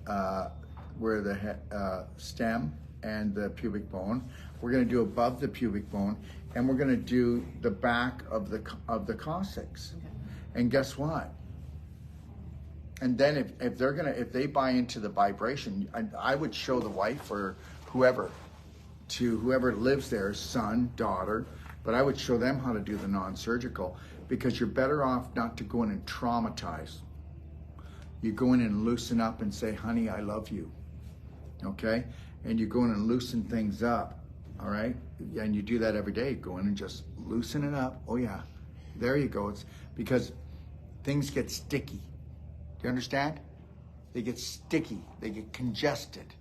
where the stem and the pubic bone. We're going to do above the pubic bone, and we're going to do the back of the coccyx. Okay. And guess what? And then if they buy into the vibration, I would show the wife or whoever lives there, son, daughter, but I would show them how to do the non-surgical, because you're better off not to go in and traumatize. You go in and loosen up and say, honey, I love you, okay? And you go in and loosen things up, all right? And you do that every day. Go in and just loosen it up. Oh yeah, there you go. It's because things get sticky. Do you understand? They get sticky, they get congested.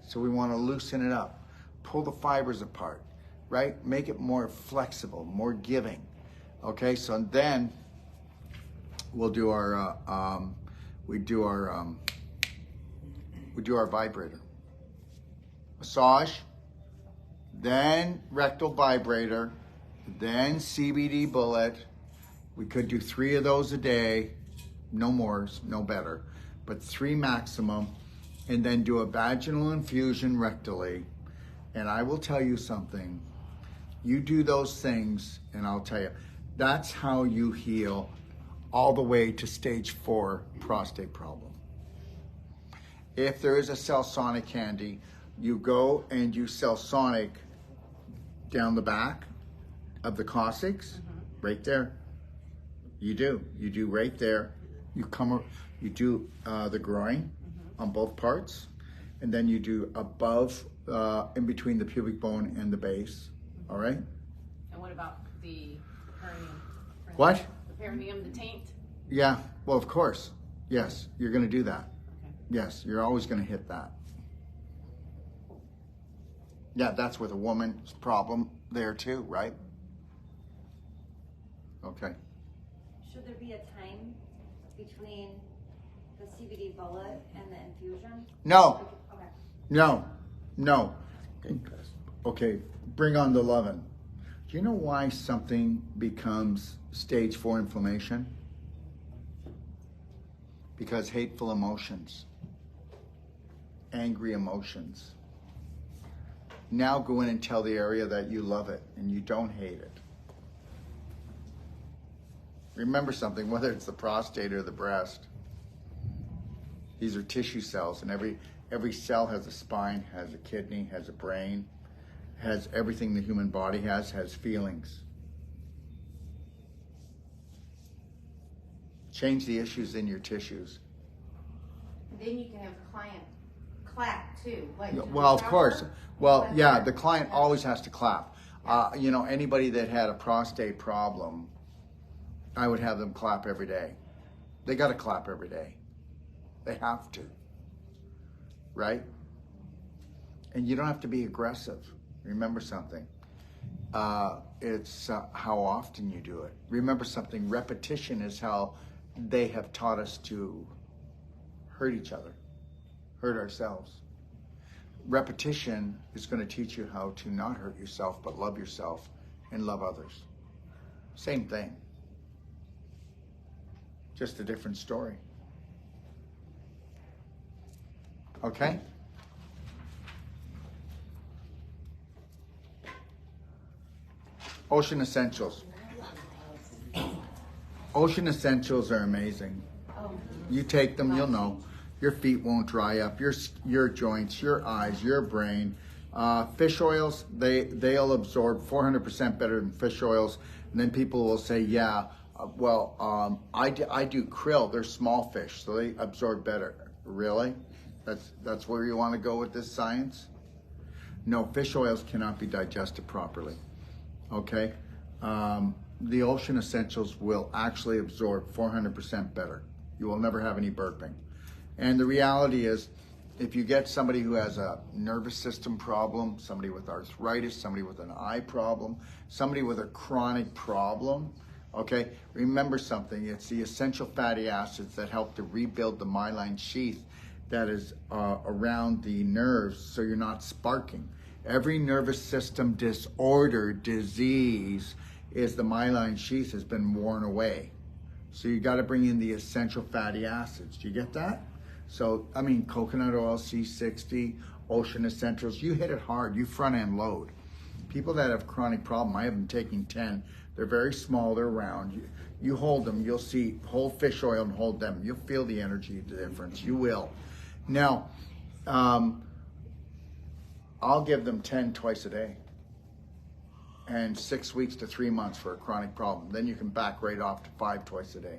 So we want to loosen it up. Pull the fibers apart, right? Make it more flexible, more giving. Okay, so then we'll do our vibrator. Massage, then rectal vibrator, then CBD bullet, We could do 3 of those a day, no more, no better, but 3 maximum, and then do a vaginal infusion rectally. And I will tell you something, you do those things, and I'll tell you, that's how you heal all the way to stage 4 prostate problem. If there is a Cellsonic handy, you go and you Cellsonic down the back of the coccyx, right there. You do right there. You do the groin on both parts, and then you do above, in between the pubic bone and the base. All right. And what about the perineum? What? The perineum, the taint? Yeah. Well, of course. Yes, you're going to do that. Okay. Yes, you're always going to hit that. Yeah, that's with a woman's problem there too, right? Okay. Should there be a time between the CBD bullet and the infusion? No. Okay. No. Okay, bring on the lovin'. Do you know why something becomes stage 4 inflammation? Because hateful emotions, angry emotions. Now go in and tell the area that you love it and you don't hate it. Remember something, whether it's the prostate or the breast, these are tissue cells, and every cell has a spine, has a kidney, has a brain, has everything the human body has feelings. Change the issues in your tissues. Then you can have the client clap too. Like, Well, of course. Well, Clap yeah, there. the client always has to clap. Anybody that had a prostate problem, I would have them clap every day. They got to clap every day. They have to. Right? And you don't have to be aggressive. Remember something. It's how often you do it. Remember something. Repetition is how they have taught us to hurt each other, hurt ourselves. Repetition is going to teach you how to not hurt yourself, but love yourself and love others. Same thing. Just a different story. Okay? Ocean Essentials. Ocean Essentials are amazing. You take them, you'll know. Your feet won't dry up. Your joints, your eyes, your brain. Fish oils, they'll absorb 400% better than fish oils. And then people will say, yeah, I do krill. They're small fish, so they absorb better. Really? That's where you want to go with this science? No, fish oils cannot be digested properly. Okay? The Ocean Essentials will actually absorb 400% better. You will never have any burping. And the reality is, if you get somebody who has a nervous system problem, somebody with arthritis, somebody with an eye problem, somebody with a chronic problem, okay, remember something. It's the essential fatty acids that help to rebuild the myelin sheath that is around the nerves so you're not sparking. Every nervous system disorder, disease, is the myelin sheath has been worn away. So you got to bring in the essential fatty acids. Do you get that? So, coconut oil, C60, Ocean Essentials, you hit it hard. You front end load. People that have chronic problem, I have them taking 10. They're very small, they're round. You hold them, you'll see, hold fish oil and hold them. You'll feel the energy difference, you will. Now, I'll give them 10 twice a day. And 6 weeks to 3 months for a chronic problem. Then you can back right off to 5 twice a day.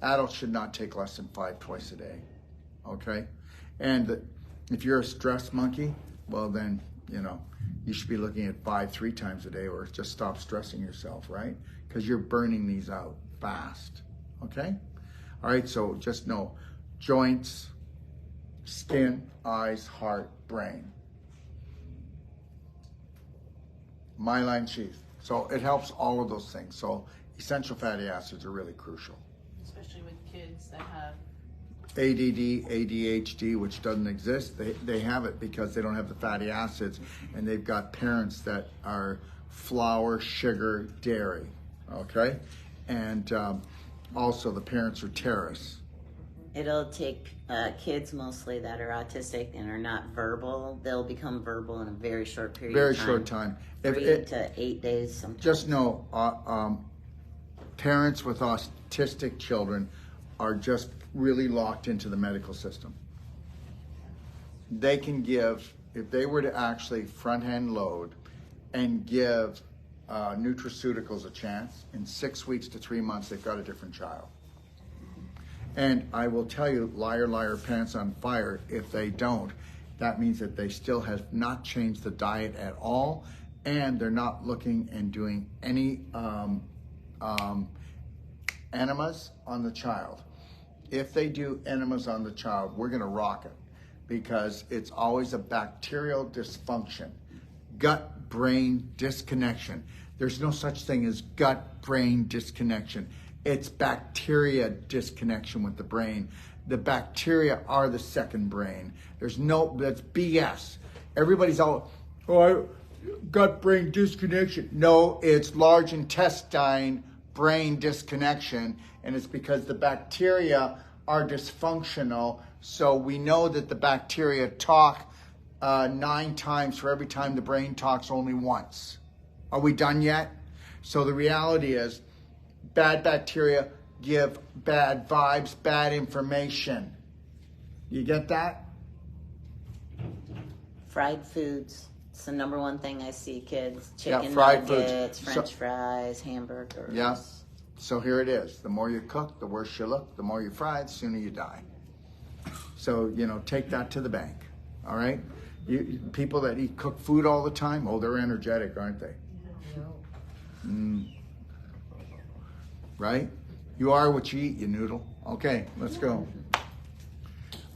Adults should not take less than 5 twice a day. Okay? And if you're a stress monkey, well then, you should be looking at 5 3 times a day, or just stop stressing yourself, right? Because you're burning these out fast. Okay? All right, so just know, joints, skin, eyes, heart, brain. Myelin sheath. So it helps all of those things. So essential fatty acids are really crucial. Especially with kids that have ADD, ADHD, which doesn't exist, they have it because they don't have the fatty acids, and they've got parents that are flour, sugar, dairy, okay? and also the parents are terrorists. It'll take kids mostly that are autistic and are not verbal. They'll become verbal in a very short period Very of time. short time. 3 to 8 days sometimes. Just know, parents with autistic children are just really locked into the medical system. They can give, if they were to actually front-end load and give nutraceuticals a chance, in 6 weeks to 3 months, they've got a different child. And I will tell you, liar, liar, pants on fire, if they don't, that means that they still have not changed the diet at all, and they're not looking and doing any enemas on the child. If they do enemas on the child, we're gonna rock it, because it's always a bacterial dysfunction, gut-brain disconnection. There's no such thing as gut-brain disconnection. It's bacteria disconnection with the brain. The bacteria are the second brain. That's BS. Everybody's all, gut-brain disconnection. No, it's large intestine brain disconnection, and it's because the bacteria are dysfunctional. So we know that the bacteria talk 9 times for every time the brain talks only once. Are we done yet? So the reality is, bad bacteria give bad vibes, bad information. You get that? Fried foods. It's the number one thing I see kids. Chicken fried nuggets, foods. French fries, hamburgers. Yeah. So here it is. The more you cook, the worse you look. The more you fry, the sooner you die. So, take that to the bank. All right? People that eat cooked food all the time, they're energetic, aren't they? Right? You are what you eat, you noodle. Okay, let's go.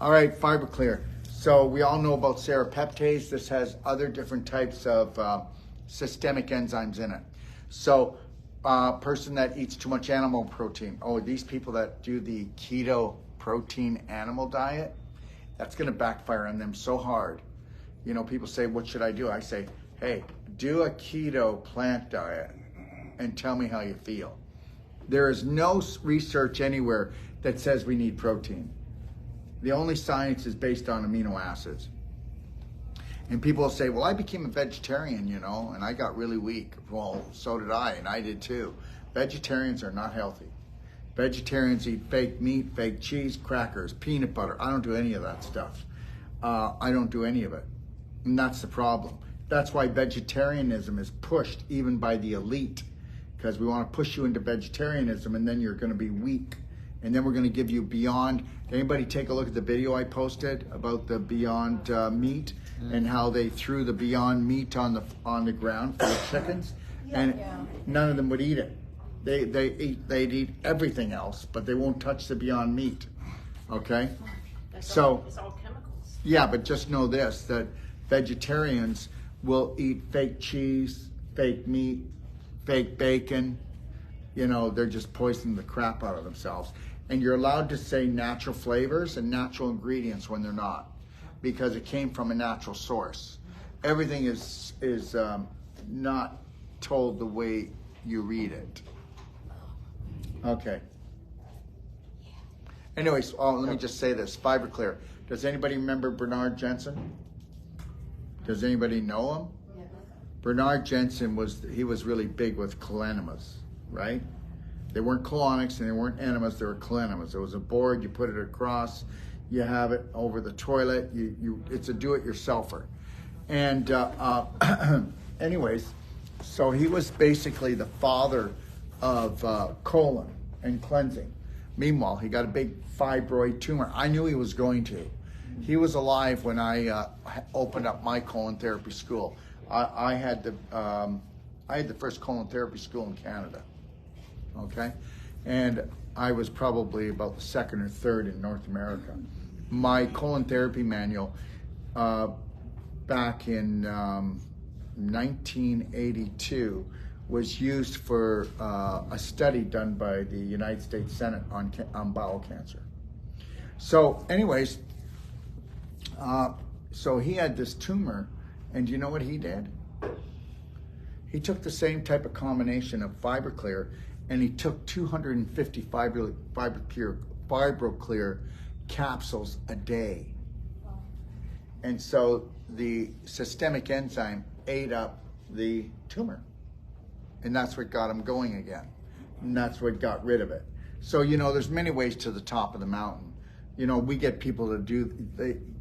All right, FiberClear. So we all know about serrapeptase. This has other different types of systemic enzymes in it. So person that eats too much animal protein. These people that do the keto protein animal diet, that's going to backfire on them so hard. People say, what should I do? I say, hey, do a keto plant diet and tell me how you feel. There is no research anywhere that says we need protein. The only science is based on amino acids. And people will say, well, I became a vegetarian, and I got really weak. Well, so did I, and I did too. Vegetarians are not healthy. Vegetarians eat fake meat, fake cheese, crackers, peanut butter. I don't do any of that stuff. I don't do any of it. And that's the problem. That's why vegetarianism is pushed even by the elite, because we want to push you into vegetarianism, and then you're going to be weak. And then we're going to give you Beyond. Anybody take a look at the video I posted about the Beyond meat and how they threw the Beyond meat on the ground for the chickens, and none of them would eat it. They'd eat everything else, but they won't touch the Beyond meat. Okay, It's all chemicals. Yeah, but just know this: that vegetarians will eat fake cheese, fake meat, fake bacon. They're just poisoning the crap out of themselves. And you're allowed to say natural flavors and natural ingredients when they're not, because it came from a natural source. Everything is not told the way you read it. Okay. Anyways, let me just say this, FiberClear. Does anybody remember Bernard Jensen? Does anybody know him? Yeah. Bernard Jensen was really big with calenimas, right? They weren't colonics and they weren't enemas, they were calenimas. It was a board, you put it across, you have it over the toilet, it's a do-it-yourselfer. And anyways, so he was basically the father of colon and cleansing. Meanwhile, he got a big fibroid tumor. I knew he was going to. He was alive when I opened up my colon therapy school. I had the first colon therapy school in Canada. Okay, and I was probably about the second or third in North America. My colon therapy manual back in 1982 was used for a study done by the United States Senate on bowel cancer. So anyways, so he had this tumor, and do you know what he did? He took the same type of combination of FiberClear and he took 250 FibroClear capsules a day. And so the systemic enzyme ate up the tumor. And that's what got him going again. And that's what got rid of it. So, you know, there's many ways to the top of the mountain. You know, we get people to do,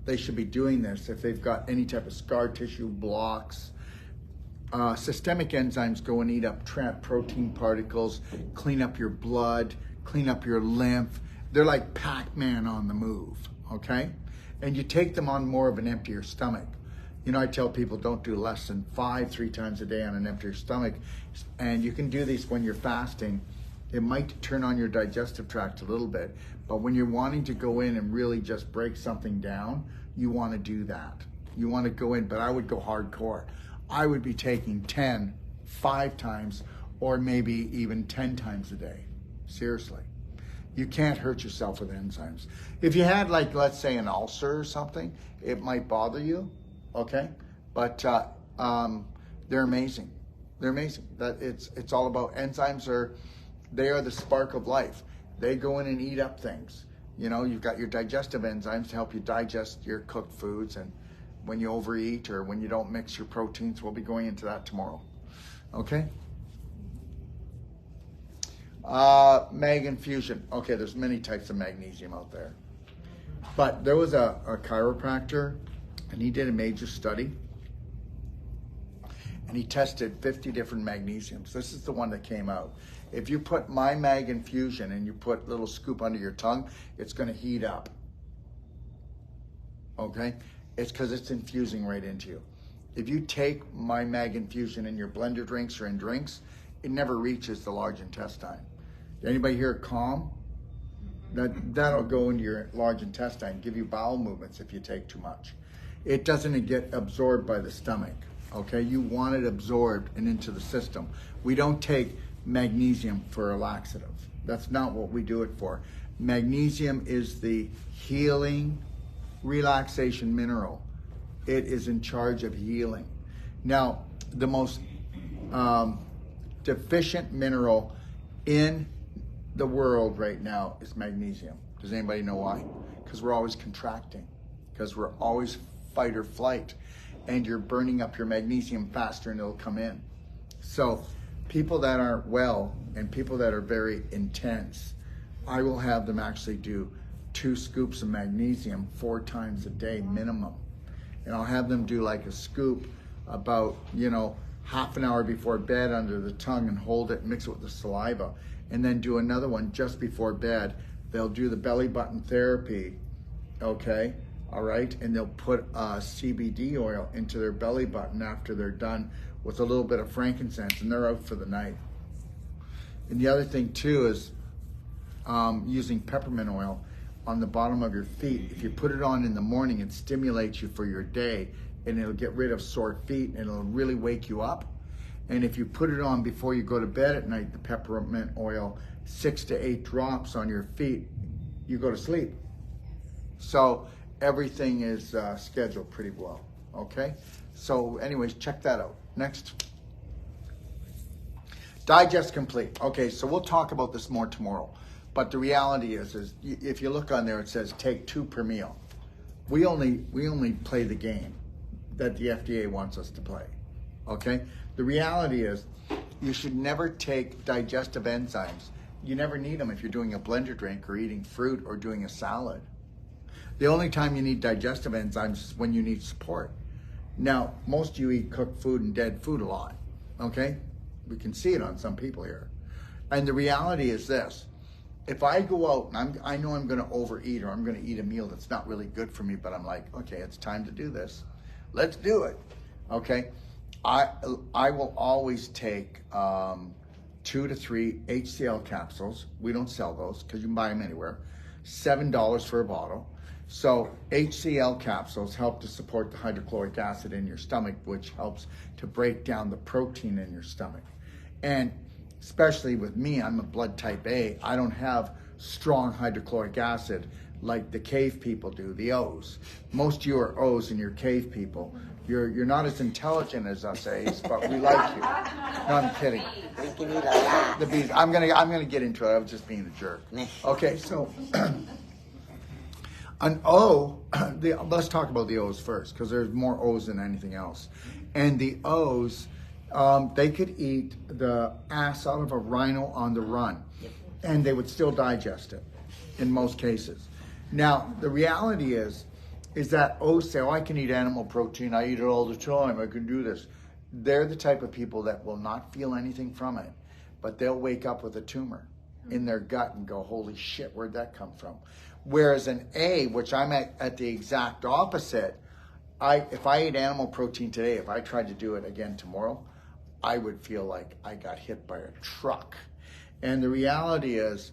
they should be doing this if they've got any type of scar tissue blocks. Systemic enzymes go and eat up trapped protein particles, clean up your blood, clean up your lymph. They're like Pac-Man on the move, okay? And you take them on more of an emptier stomach. You know, I tell people don't do less than 3 times a day on an emptier stomach. And you can do these when you're fasting. It might turn on your digestive tract a little bit, but when you're wanting to go in and really just break something down, you want to do that. You want to go in, but I would go hardcore. I would be taking 10, 5 times, or maybe even 10 times a day. Seriously. You can't hurt yourself with enzymes. If you had, like, let's say an ulcer or something, it might bother you, okay? But they're amazing. They're amazing. That it's all about enzymes. They are the spark of life. They go in and eat up things. You know, you've got your digestive enzymes to help you digest your cooked foods, and when you overeat or when you don't mix your proteins, we'll be going into that tomorrow, okay? Mag infusion. Okay, there's many types of magnesium out there. But there was a chiropractor, and he did a major study, and he tested 50 different magnesiums. This is the one that came out. If you put my Mag infusion and you put a little scoop under your tongue, it's going to heat up. Okay? It's because it's infusing right into you. If you take my Mag infusion in your blender drinks or in drinks, it never reaches the large intestine. Anybody here calm? That'll go into your large intestine, give you bowel movements if you take too much. It doesn't get absorbed by the stomach, okay? You want it absorbed and into the system. We don't take magnesium for a laxative. That's not what we do it for. Magnesium is the healing, relaxation mineral. It is in charge of healing. Now, the most deficient mineral in the world right now is magnesium. Does anybody know why? Because we're always contracting, because we're always fight or flight, and you're burning up your magnesium faster and it'll come in. So people that aren't well and people that are very intense, I will have them actually do 2 scoops of magnesium 4 times a day minimum. And I'll have them do like a scoop about, you know, half an hour before bed under the tongue and hold it, mix it with the saliva, and then do another one just before bed. They'll do the belly button therapy, okay, all right, and they'll put CBD oil into their belly button after they're done with a little bit of frankincense, and they're out for the night. And the other thing too is using peppermint oil on the bottom of your feet. If you put it on in the morning, it stimulates you for your day, and it'll get rid of sore feet, and it'll really wake you up. And if you put it on before you go to bed at night, the peppermint oil, 6 to 8 drops on your feet, you go to sleep. So everything is scheduled pretty well, okay? So anyways, check that out. Next. Digest Complete. Okay, so we'll talk about this more tomorrow. But the reality is if you look on there, it says take 2 per meal. We only play the game that the FDA wants us to play, okay? The reality is you should never take digestive enzymes. You never need them if you're doing a blender drink or eating fruit or doing a salad. The only time you need digestive enzymes is when you need support. Now, most of you eat cooked food and dead food a lot, okay? We can see it on some people here. And the reality is this. If I go out and I know I'm gonna overeat or I'm gonna eat a meal that's not really good for me, but I'm like, okay, it's time to do this. Let's do it, okay? I will always take 2 to 3 HCl capsules. We don't sell those because you can buy them anywhere. $7 for a bottle. So HCl capsules help to support the hydrochloric acid in your stomach, which helps to break down the protein in your stomach. And especially with me, I'm a blood type A. I don't have strong hydrochloric acid like the cave people do, the O's. Most of you are O's and you're cave people. You're not as intelligent as us A's, but we like you. No, I'm kidding. We can eat a lot. The B's. I'm gonna get into it. I was just being a jerk. Okay, so an O. Let's talk about the O's first, because there's more O's than anything else. And the O's, they could eat the ass out of a rhino on the run, and they would still digest it in most cases. Now, the reality is that O's say, oh, I can eat animal protein. I eat it all the time. I can do this. They're the type of people that will not feel anything from it, but they'll wake up with a tumor in their gut and go, holy shit, where'd that come from? Whereas an A, which I'm at the exact opposite, if I ate animal protein today, if I tried to do it again tomorrow, I would feel like I got hit by a truck. And the reality is,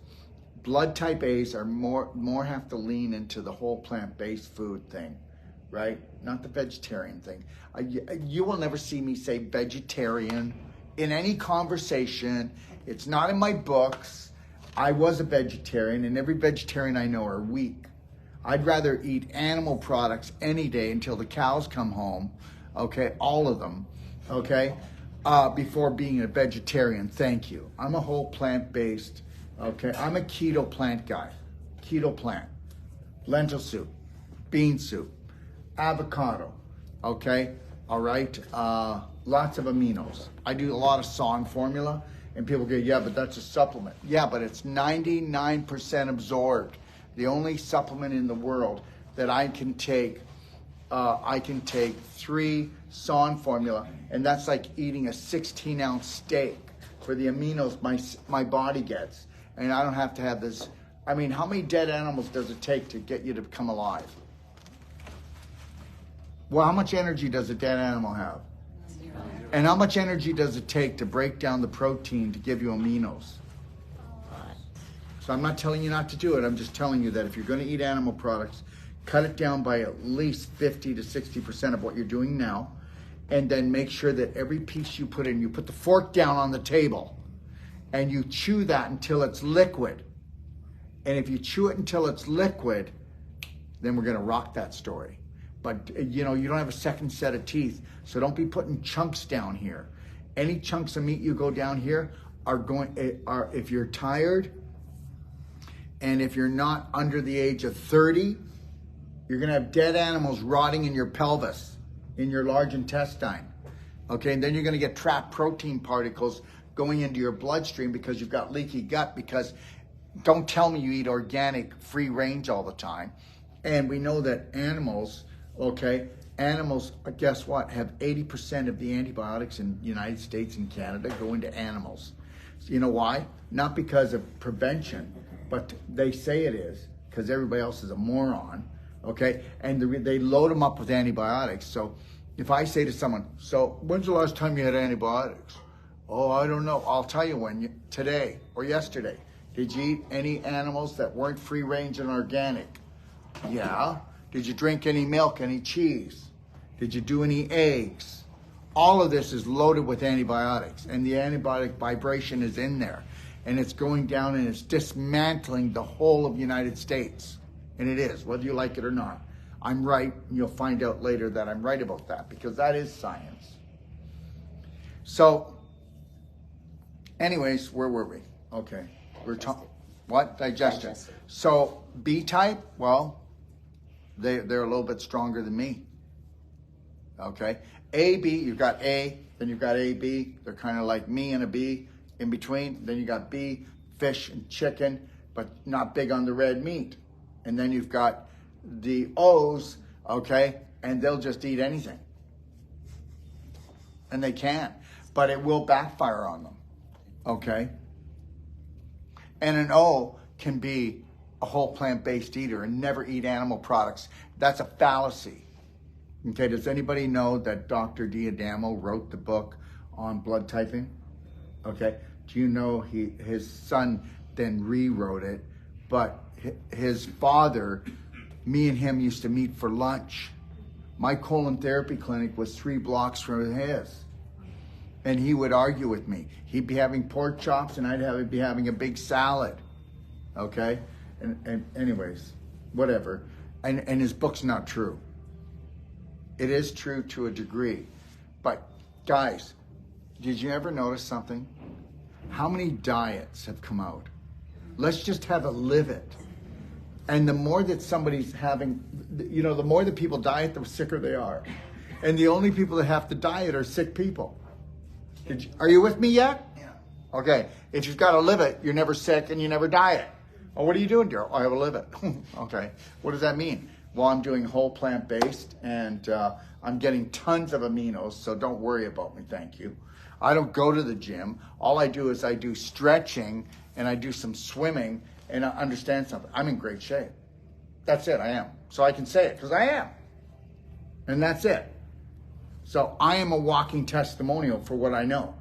blood type A's are more have to lean into the whole plant-based food thing, right? Not the vegetarian thing. You will never see me say vegetarian in any conversation. It's not in my books. I was a vegetarian, and every vegetarian I know are weak. I'd rather eat animal products any day until the cows come home, okay? All of them, okay? Before being a vegetarian, thank you. I'm a whole plant-based. Okay, I'm a keto plant guy. Keto plant. Lentil soup, bean soup, avocado. Okay, all right. Lots of aminos. I do a lot of SON formula, and people go, yeah, but that's a supplement. Yeah, but it's 99% absorbed. The only supplement in the world that I can take 3 SON formula, and that's like eating a 16-ounce steak for the aminos my body gets. And I don't have to have this. I mean, how many dead animals does it take to get you to come alive? Well, how much energy does a dead animal have? And how much energy does it take to break down the protein to give you aminos? So I'm not telling you not to do it. I'm just telling you that if you're going to eat animal products, cut it down by at least 50 to 60% of what you're doing now. And then make sure that every piece you put in, you put the fork down on the table. And you chew that until it's liquid. And if you chew it until it's liquid, then we're gonna rock that story. But you know, you don't have a second set of teeth, so don't be putting chunks down here. Any chunks of meat you go down here are if you're tired, and if you're not under the age of 30, you're gonna have dead animals rotting in your pelvis, in your large intestine. Okay, and then you're gonna get trapped protein particles going into your bloodstream because you've got leaky gut, because don't tell me you eat organic free range all the time. And we know that animals, guess what, have 80% of the antibiotics in the United States and Canada go into animals. So you know why? Not because of prevention, but they say it is, because everybody else is a moron, okay? And they load them up with antibiotics. So if I say to someone, so when's the last time you had antibiotics? Oh, I don't know. I'll tell you when, today or yesterday. Did you eat any animals that weren't free range and organic? Yeah. Did you drink any milk, any cheese? Did you do any eggs? All of this is loaded with antibiotics, and the antibiotic vibration is in there. And it's going down and it's dismantling the whole of the United States. And it is, whether you like it or not. I'm right, and you'll find out later that I'm right about that, because that is science. So, anyways, where were we? Okay. We're talking, what? Digestion. So, B type, well, they're a little bit stronger than me. Okay. A, B, you've got A, then you've got A, B. They're kind of like me and a B in between. Then you got B, fish and chicken, but not big on the red meat. And then you've got the O's, okay, and they'll just eat anything. And they can, but it will backfire on them, okay? And an O can be a whole plant-based eater and never eat animal products. That's a fallacy. Okay, does anybody know that Dr. D'Adamo wrote the book on blood typing? Okay, do you know his son then rewrote it, but his father, me and him used to meet for lunch. My colon therapy clinic was 3 blocks from his. And he would argue with me. He'd be having pork chops and I'd be having a big salad. Okay? And anyways, whatever. And his book's not true. It is true to a degree. But guys, did you ever notice something? How many diets have come out? Let's just have a live it. And the more that somebody's having, you know, the more that people diet, the sicker they are. And the only people that have to diet are sick people. Are you with me yet? Yeah. Okay. If you've got to live it, you're never sick and you never diet. Oh, what are you doing, Daryl? I have a live it. Okay. What does that mean? Well, I'm doing whole plant-based and I'm getting tons of aminos, so don't worry about me, thank you. I don't go to the gym. All I do is I do stretching and I do some swimming, and I understand something. I'm in great shape. That's it, I am. So I can say it, because I am. And that's it. So I am a walking testimonial for what I know.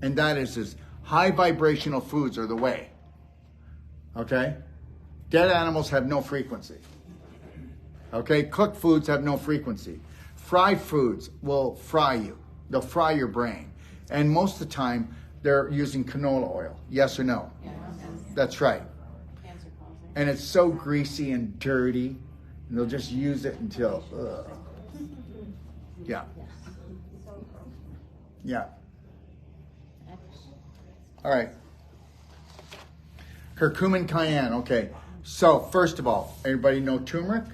And that is high vibrational foods are the way. Okay? Dead animals have no frequency. Okay? Cooked foods have no frequency. Fried foods will fry you. They'll fry your brain. And most of the time, they're using canola oil. Yes or no? Yeah. That's right. Cancer causing. And it's so greasy and dirty. And they'll just use it until, ugh. Yeah. Yeah. All right. Curcumin cayenne. Okay. So, first of all, everybody know turmeric?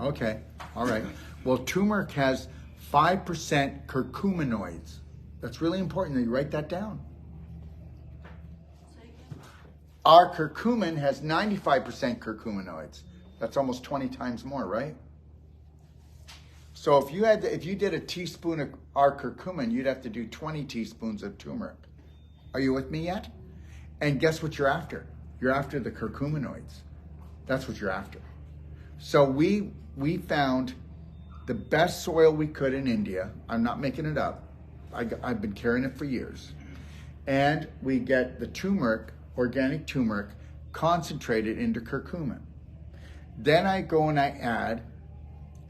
Okay. All right. Well, turmeric has 5% curcuminoids. That's really important that you write that down. Our curcumin has 95% curcuminoids. That's almost 20 times more, right? So if you did a teaspoon of our curcumin, you'd have to do 20 teaspoons of turmeric. Are you with me yet? And guess what you're after? You're after the curcuminoids. That's what you're after. So we found the best soil we could in India. I'm not making it up. I've been carrying it for years. And we get the turmeric, organic turmeric, concentrated into curcumin. Then I go and I add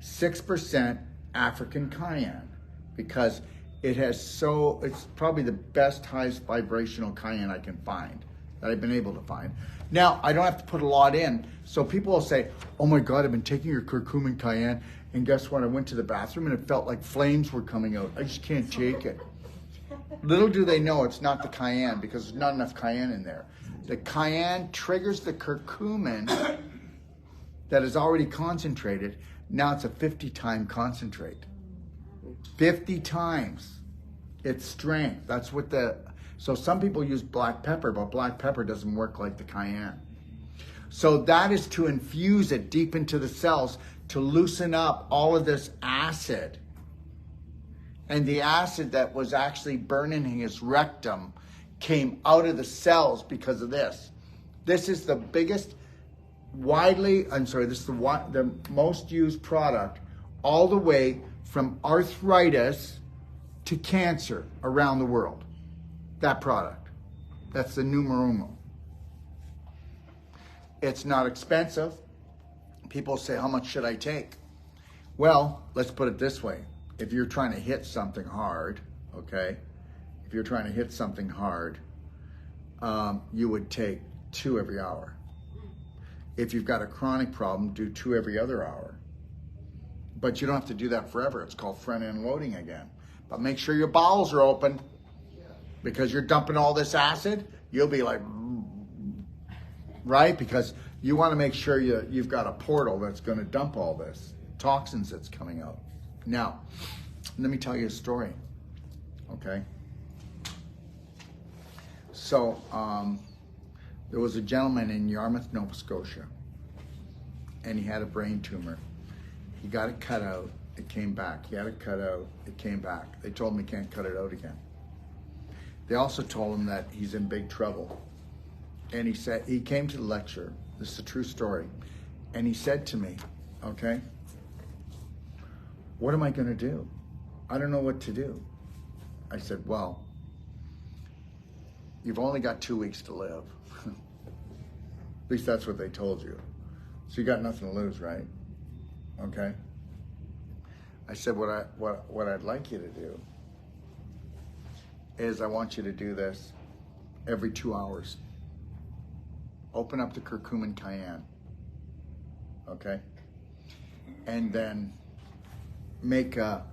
6% African cayenne because it's probably the best, highest vibrational cayenne I can find, that I've been able to find. Now, I don't have to put a lot in, so people will say, oh my God, I've been taking your curcumin cayenne, and guess what? I went to the bathroom and it felt like flames were coming out. I just can't take it. Little do they know it's not the cayenne because there's not enough cayenne in there. The cayenne triggers the curcumin that is already concentrated. Now it's a 50-time concentrate. 50 times its strength. That's what so some people use black pepper, but black pepper doesn't work like the cayenne. So that is to infuse it deep into the cells to loosen up all of this acid. And the acid that was actually burning his rectum came out of the cells because of this. This is the biggest this is the most used product all the way from arthritis to cancer around the world. That product. That's the numero uno. It's not expensive. People say, how much should I take? Well, let's put it this way. If you're trying to hit something hard, okay? If you're trying to hit something hard, you would take 2 every hour. If you've got a chronic problem, do 2 every other hour. But you don't have to do that forever. It's called front-end loading again. But make sure your bowels are open because you're dumping all this acid. You'll be like, right? Because you want to make sure you've got a portal that's going to dump all this toxins that's coming out. Now, let me tell you a story, okay? So, there was a gentleman in Yarmouth, Nova Scotia, and he had a brain tumor. He got it cut out, it came back. He had it cut out, it came back. They told him he can't cut it out again. They also told him that he's in big trouble. And he said, he came to the lecture, this is a true story, and he said to me, okay, what am I gonna do? I don't know what to do. I said, well, you've only got 2 weeks to live. At least that's what they told you. So you got nothing to lose, right? Okay. I said, what I'd like you to do is I want you to do this every 2 hours. Open up the curcumin cayenne, okay? And then make a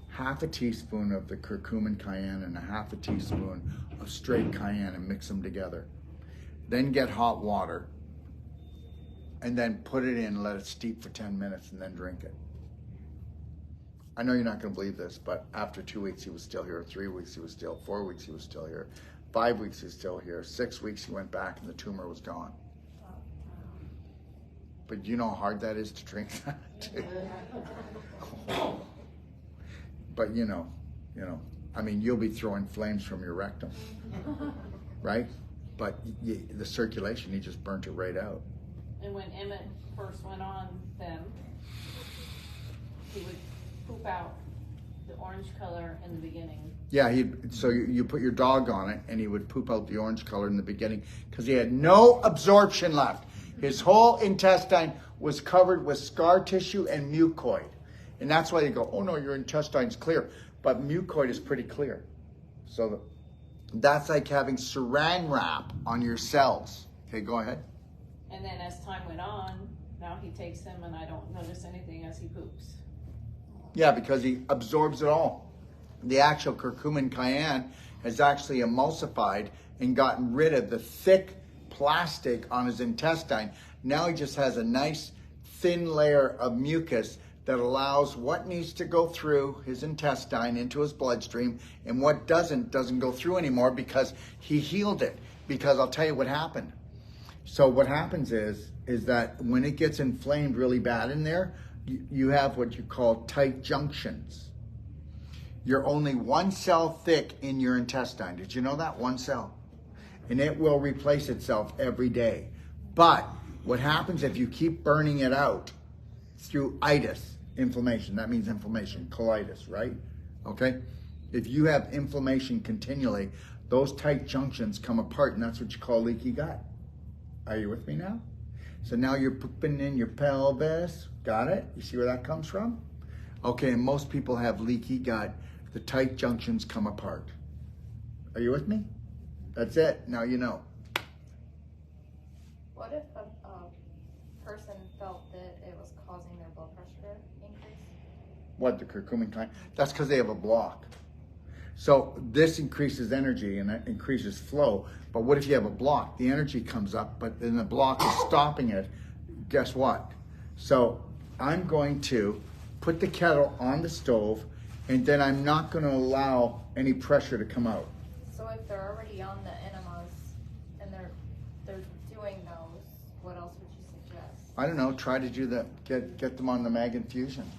half a teaspoon of the curcumin cayenne and a half a teaspoon of straight cayenne and mix them together. Then get hot water and then put it in and let it steep for 10 minutes and then drink it. I know you're not going to believe this, but after 2 weeks he was still here, 3 weeks he was still, 4 weeks he was still here, 5 weeks he was still here, 6 weeks he went back and the tumor was gone. But you know how hard that is to drink that? But you know, I mean, you'll be throwing flames from your rectum, right? But the circulation, he just burnt it right out. And when Emmett first went on them, he would poop out the orange color in the beginning. Yeah, so you put your dog on it and he would poop out the orange color in the beginning because he had no absorption left. His whole intestine was covered with scar tissue and mucoid. And that's why they go, oh no, your intestine's clear. But mucoid is pretty clear. So that's like having saran wrap on your cells. Okay, go ahead. And then as time went on, now he takes them and I don't notice anything as he poops. Yeah, because he absorbs it all. The actual curcumin cayenne has actually emulsified and gotten rid of the thick plastic on his intestine. Now he just has a nice thin layer of mucus that allows what needs to go through his intestine into his bloodstream, and what doesn't go through anymore because he healed it. Because I'll tell you what happened. So what happens is that when it gets inflamed really bad in there, you have what you call tight junctions. You're only one cell thick in your intestine. Did you know that? One cell. And it will replace itself every day. But what happens if you keep burning it out through itis, inflammation, that means inflammation, colitis, right? Okay? If you have inflammation continually, those tight junctions come apart, and that's what you call leaky gut. Are you with me now? So now you're pooping in your pelvis. Got it? You see where that comes from? Okay, and most people have leaky gut. The tight junctions come apart. Are you with me? That's it. Now you know. What if a person felt that it was causing their blood pressure to increase? What, the curcumin kind? That's because they have a block. So this increases energy and it increases flow. But what if you have a block? The energy comes up, but then the block is stopping it. Guess what? So I'm going to put the kettle on the stove, and then I'm not going to allow any pressure to come out. So if they're already on the enemas and they're doing those, what else would you suggest? I don't know. Try to do that. Get them on the Mag Infusion.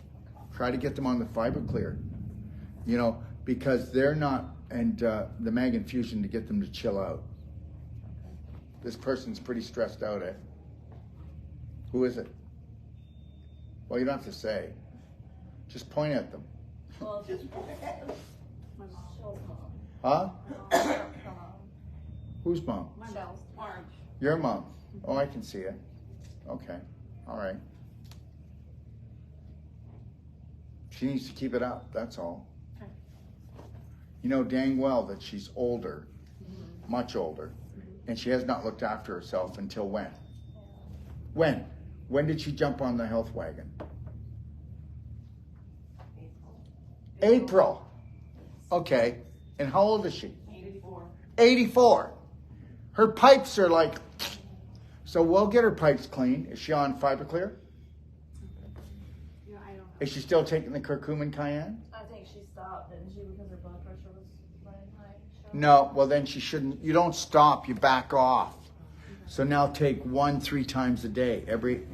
Try to get them on the FiberClear. You know, because they're not, and the Mag Infusion to get them to chill out. This person's pretty stressed out, eh? Who is it? Well, you don't have to say. Just point at them. Well, just my mom. Shell's mom. Huh? Her mom. Whose mom? My Shell's Marge. Your mom. Oh, I can see it. Okay. All right. She needs to keep it up, that's all. Okay. You know dang well that she's older, much older, and she has not looked after herself until when? When? When did she jump on the health wagon? April. Okay. And how old is she? 84. 84. Her pipes are like, so we'll get her pipes clean. Is she on FiberClear? Yeah, I don't know. Is she still taking the curcumin cayenne? I think she stopped, didn't she, because her blood pressure was running high? No, well then she shouldn't. You don't stop, you back off. So now take 1 3 times a day.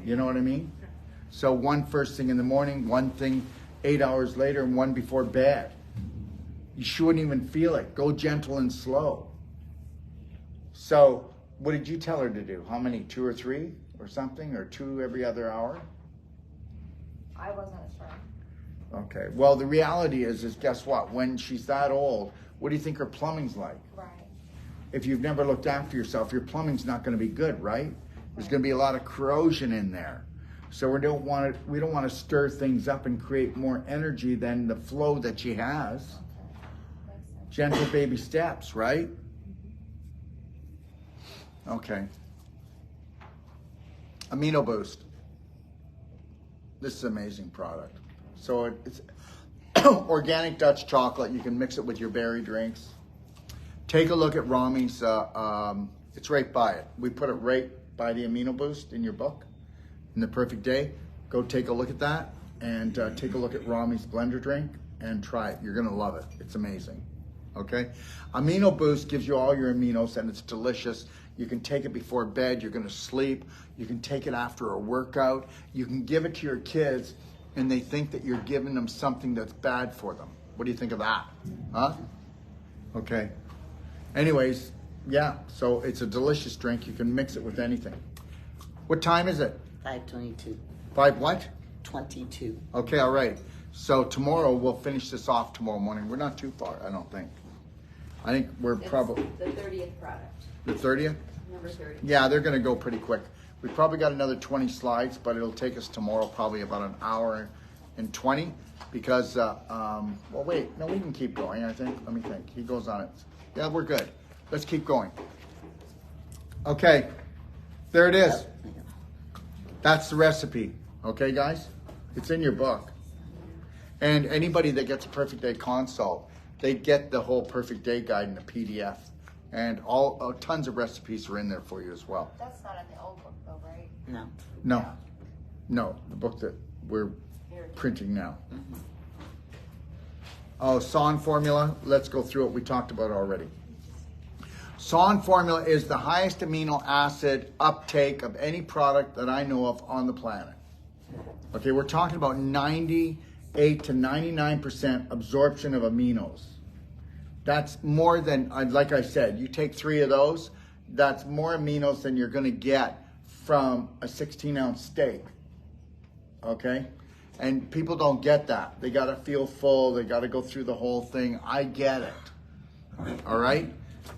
You know what I mean? So one first thing in the morning, one thing 8 hours later, and one before bed. You shouldn't even feel it. Go gentle and slow. So what did you tell her to do? How many, 2 or 3 or something? Or 2 every other hour? I wasn't as strong. Okay, well the reality is guess what? When she's that old, what do you think her plumbing's like? Right. If you've never looked after yourself, your plumbing's not going to be good, right? There's going to be a lot of corrosion in there. So we don't want to stir things up and create more energy than the flow that she has. Okay. Makes sense. Gentle baby steps, right? Okay. Amino Boost. This is an amazing product. So it's organic Dutch chocolate. You can mix it with your berry drinks. Take a look at Rami's. It's right by it. We put it right by the Amino Boost in your book, in the Perfect Day. Go take a look at that and take a look at Rami's blender drink and try it. You're gonna love it. It's amazing. Okay, Amino Boost gives you all your aminos and it's delicious. You can take it before bed. You're gonna sleep. You can take it after a workout. You can give it to your kids, and they think that you're giving them something that's bad for them. What do you think of that? Huh? Okay. Anyways, yeah, so it's a delicious drink. You can mix it with anything. What time is it? 5:22. 5 what? 22. Okay, all right. So tomorrow, we'll finish this off tomorrow morning. We're not too far, I don't think. I think we're probably... The 30th product, The 30th? number 30. Yeah, they're gonna go pretty quick. We probably got another 20 slides, but it'll take us tomorrow probably about an hour and 20 because, well, wait, no, we can keep going, I think. Let me think. He goes on it. Yeah, we're good. Let's keep going. Okay, there it is. That's the recipe. Okay, guys? It's in your book. And anybody that gets a Perfect Day consult, they get the whole Perfect Day guide in a PDF. And all tons of recipes are in there for you as well. That's not in the old book though, right? No. No, the book that we're printing now. Oh, SON formula, let's go through it. We talked about it already. SON formula is the highest amino acid uptake of any product that I know of on the planet. Okay, we're talking about 98 to 99% absorption of aminos. That's more than, like I said, you take 3 of those, that's more aminos than you're gonna get from a 16-ounce steak, okay? And people don't get that. They gotta feel full, they gotta go through the whole thing. I get it, all right?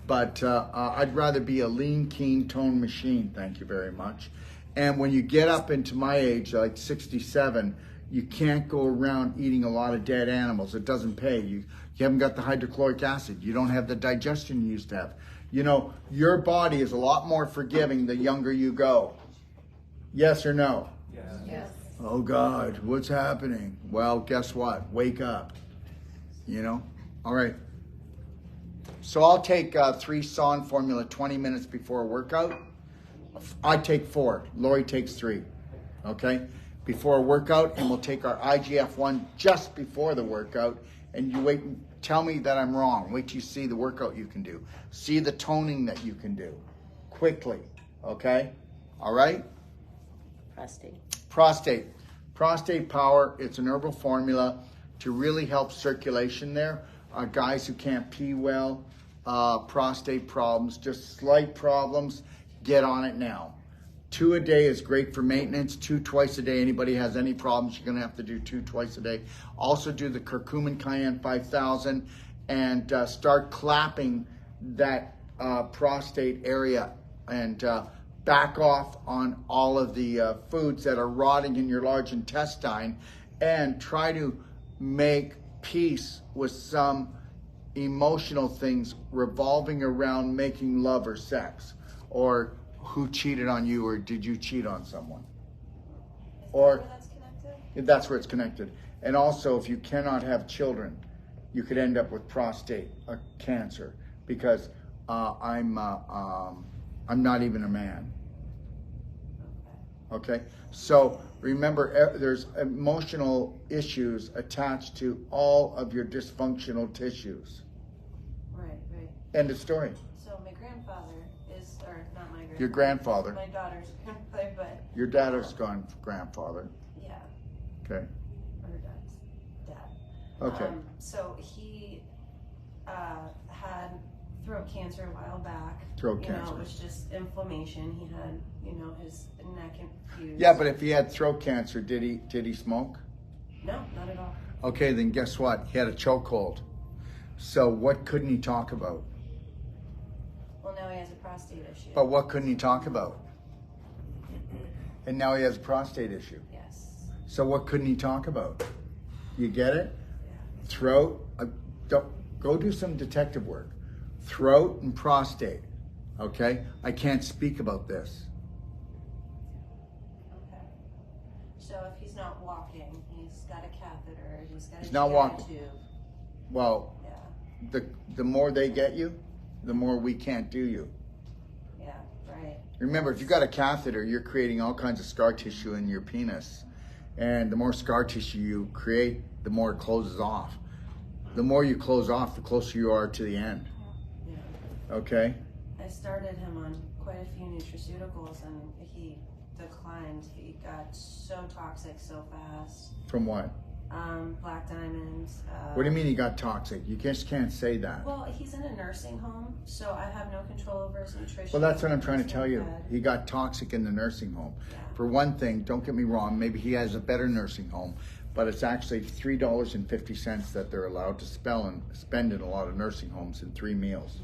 But I'd rather be a lean, keen, toned machine, thank you very much. And when you get up into my age, like 67, you can't go around eating a lot of dead animals. It doesn't pay. You haven't got the hydrochloric acid. You don't have the digestion you used to have. You know, your body is a lot more forgiving the younger you go. Yes or no? Yes. Oh God, what's happening? Well, guess what? Wake up. You know? All right. So I'll take 3 SON formula 20 minutes before a workout. I take 4. Lori takes 3. Okay? Before a workout, and we'll take our IGF-1 just before the workout. And you wait and tell me that I'm wrong. Wait till you see the workout you can do. See the toning that you can do quickly. Okay? All right? Prostate. Prostate Power. It's an herbal formula to really help circulation there. Guys who can't pee well, prostate problems, just slight problems, get on it now. 2 a day is great for maintenance. 2 twice a day. Anybody has any problems, you're going to have to do 2 twice a day. Also do the curcumin cayenne 5000 and start clapping that prostate area and back off on all of the foods that are rotting in your large intestine and try to make peace with some emotional things revolving around making love or sex, or who cheated on you, or did you cheat on someone? Or That's connected? that's where it's connected. And also, if you cannot have children, you could end up with prostate cancer because I'm not even a man. Okay, so remember, there's emotional issues attached to all of your dysfunctional tissues. Right. End of story. So my grandfather is, or not my grandfather. Your grandfather. My daughter's grandfather, but Your dad's grandfather. yeah, Okay. her dad's dad. Okay. So he had throat cancer a while back. Throat You know, cancer. it was just inflammation. He had, his neck infused. Yeah, but if he had throat cancer, did he smoke? No, not at all. Okay, then guess what? He had a chokehold. So what couldn't he talk about? Well, now he has a prostate issue. But what couldn't he talk about? And now he has a prostate issue. Yes. So what couldn't he talk about? You get it? Throat. Go do some detective work. Throat and prostate. Okay? I can't speak about this. Okay. So if he's not walking, he's got a catheter. He's got He's a not GI walking. tube. Well, Yeah, the more they get you, the more we can't do you. yeah, right. Remember, if you got a catheter, you're creating all kinds of scar tissue in your penis. And the more scar tissue you create, the more it closes off. The more you close off, the closer you are to the end. Yeah. Okay? I started him on quite a few nutraceuticals and he declined. He got so toxic so fast. From what? Black Diamond. What do you mean he got toxic? You just can't say that. Well, he's in a nursing home, so I have no control over his nutrition. Well, that's what I'm trying to He's tell in you. bed. He got toxic in the nursing home. Yeah. For one thing, don't get me wrong, maybe he has a better nursing home, but it's actually $3.50 that they're allowed to spend in a lot of nursing homes in 3 meals.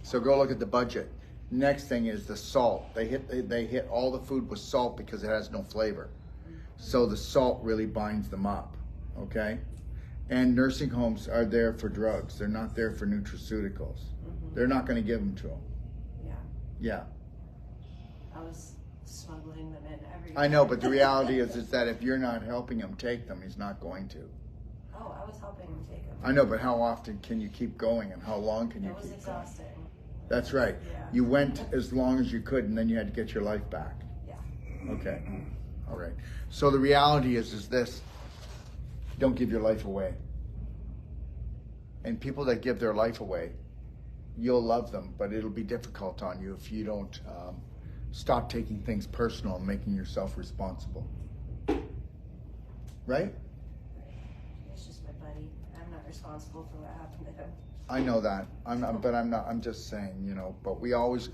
So go look at the budget. Next thing is the salt. They hit all the food with salt because it has no flavor. So the salt really binds them up, okay? And nursing homes are there for drugs. They're not there for nutraceuticals. They're not gonna give them to them. Yeah, Yeah. I was smuggling them in every I know, but the reality is that if you're not helping him take them, he's not going to. Oh, I was helping him take them. I know, but how often can you keep going and how long can you It was keep exhausting. going? That's right. Yeah. You went as long as you could and then you had to get your life back. Yeah. Okay. All right. So the reality is this: don't give your life away. And people that give their life away, you'll love them, but it'll be difficult on you if you don't stop taking things personal and making yourself responsible. Right? He's just my buddy. I'm not responsible for what happened to him. I know that. I'm just saying, you know, but we always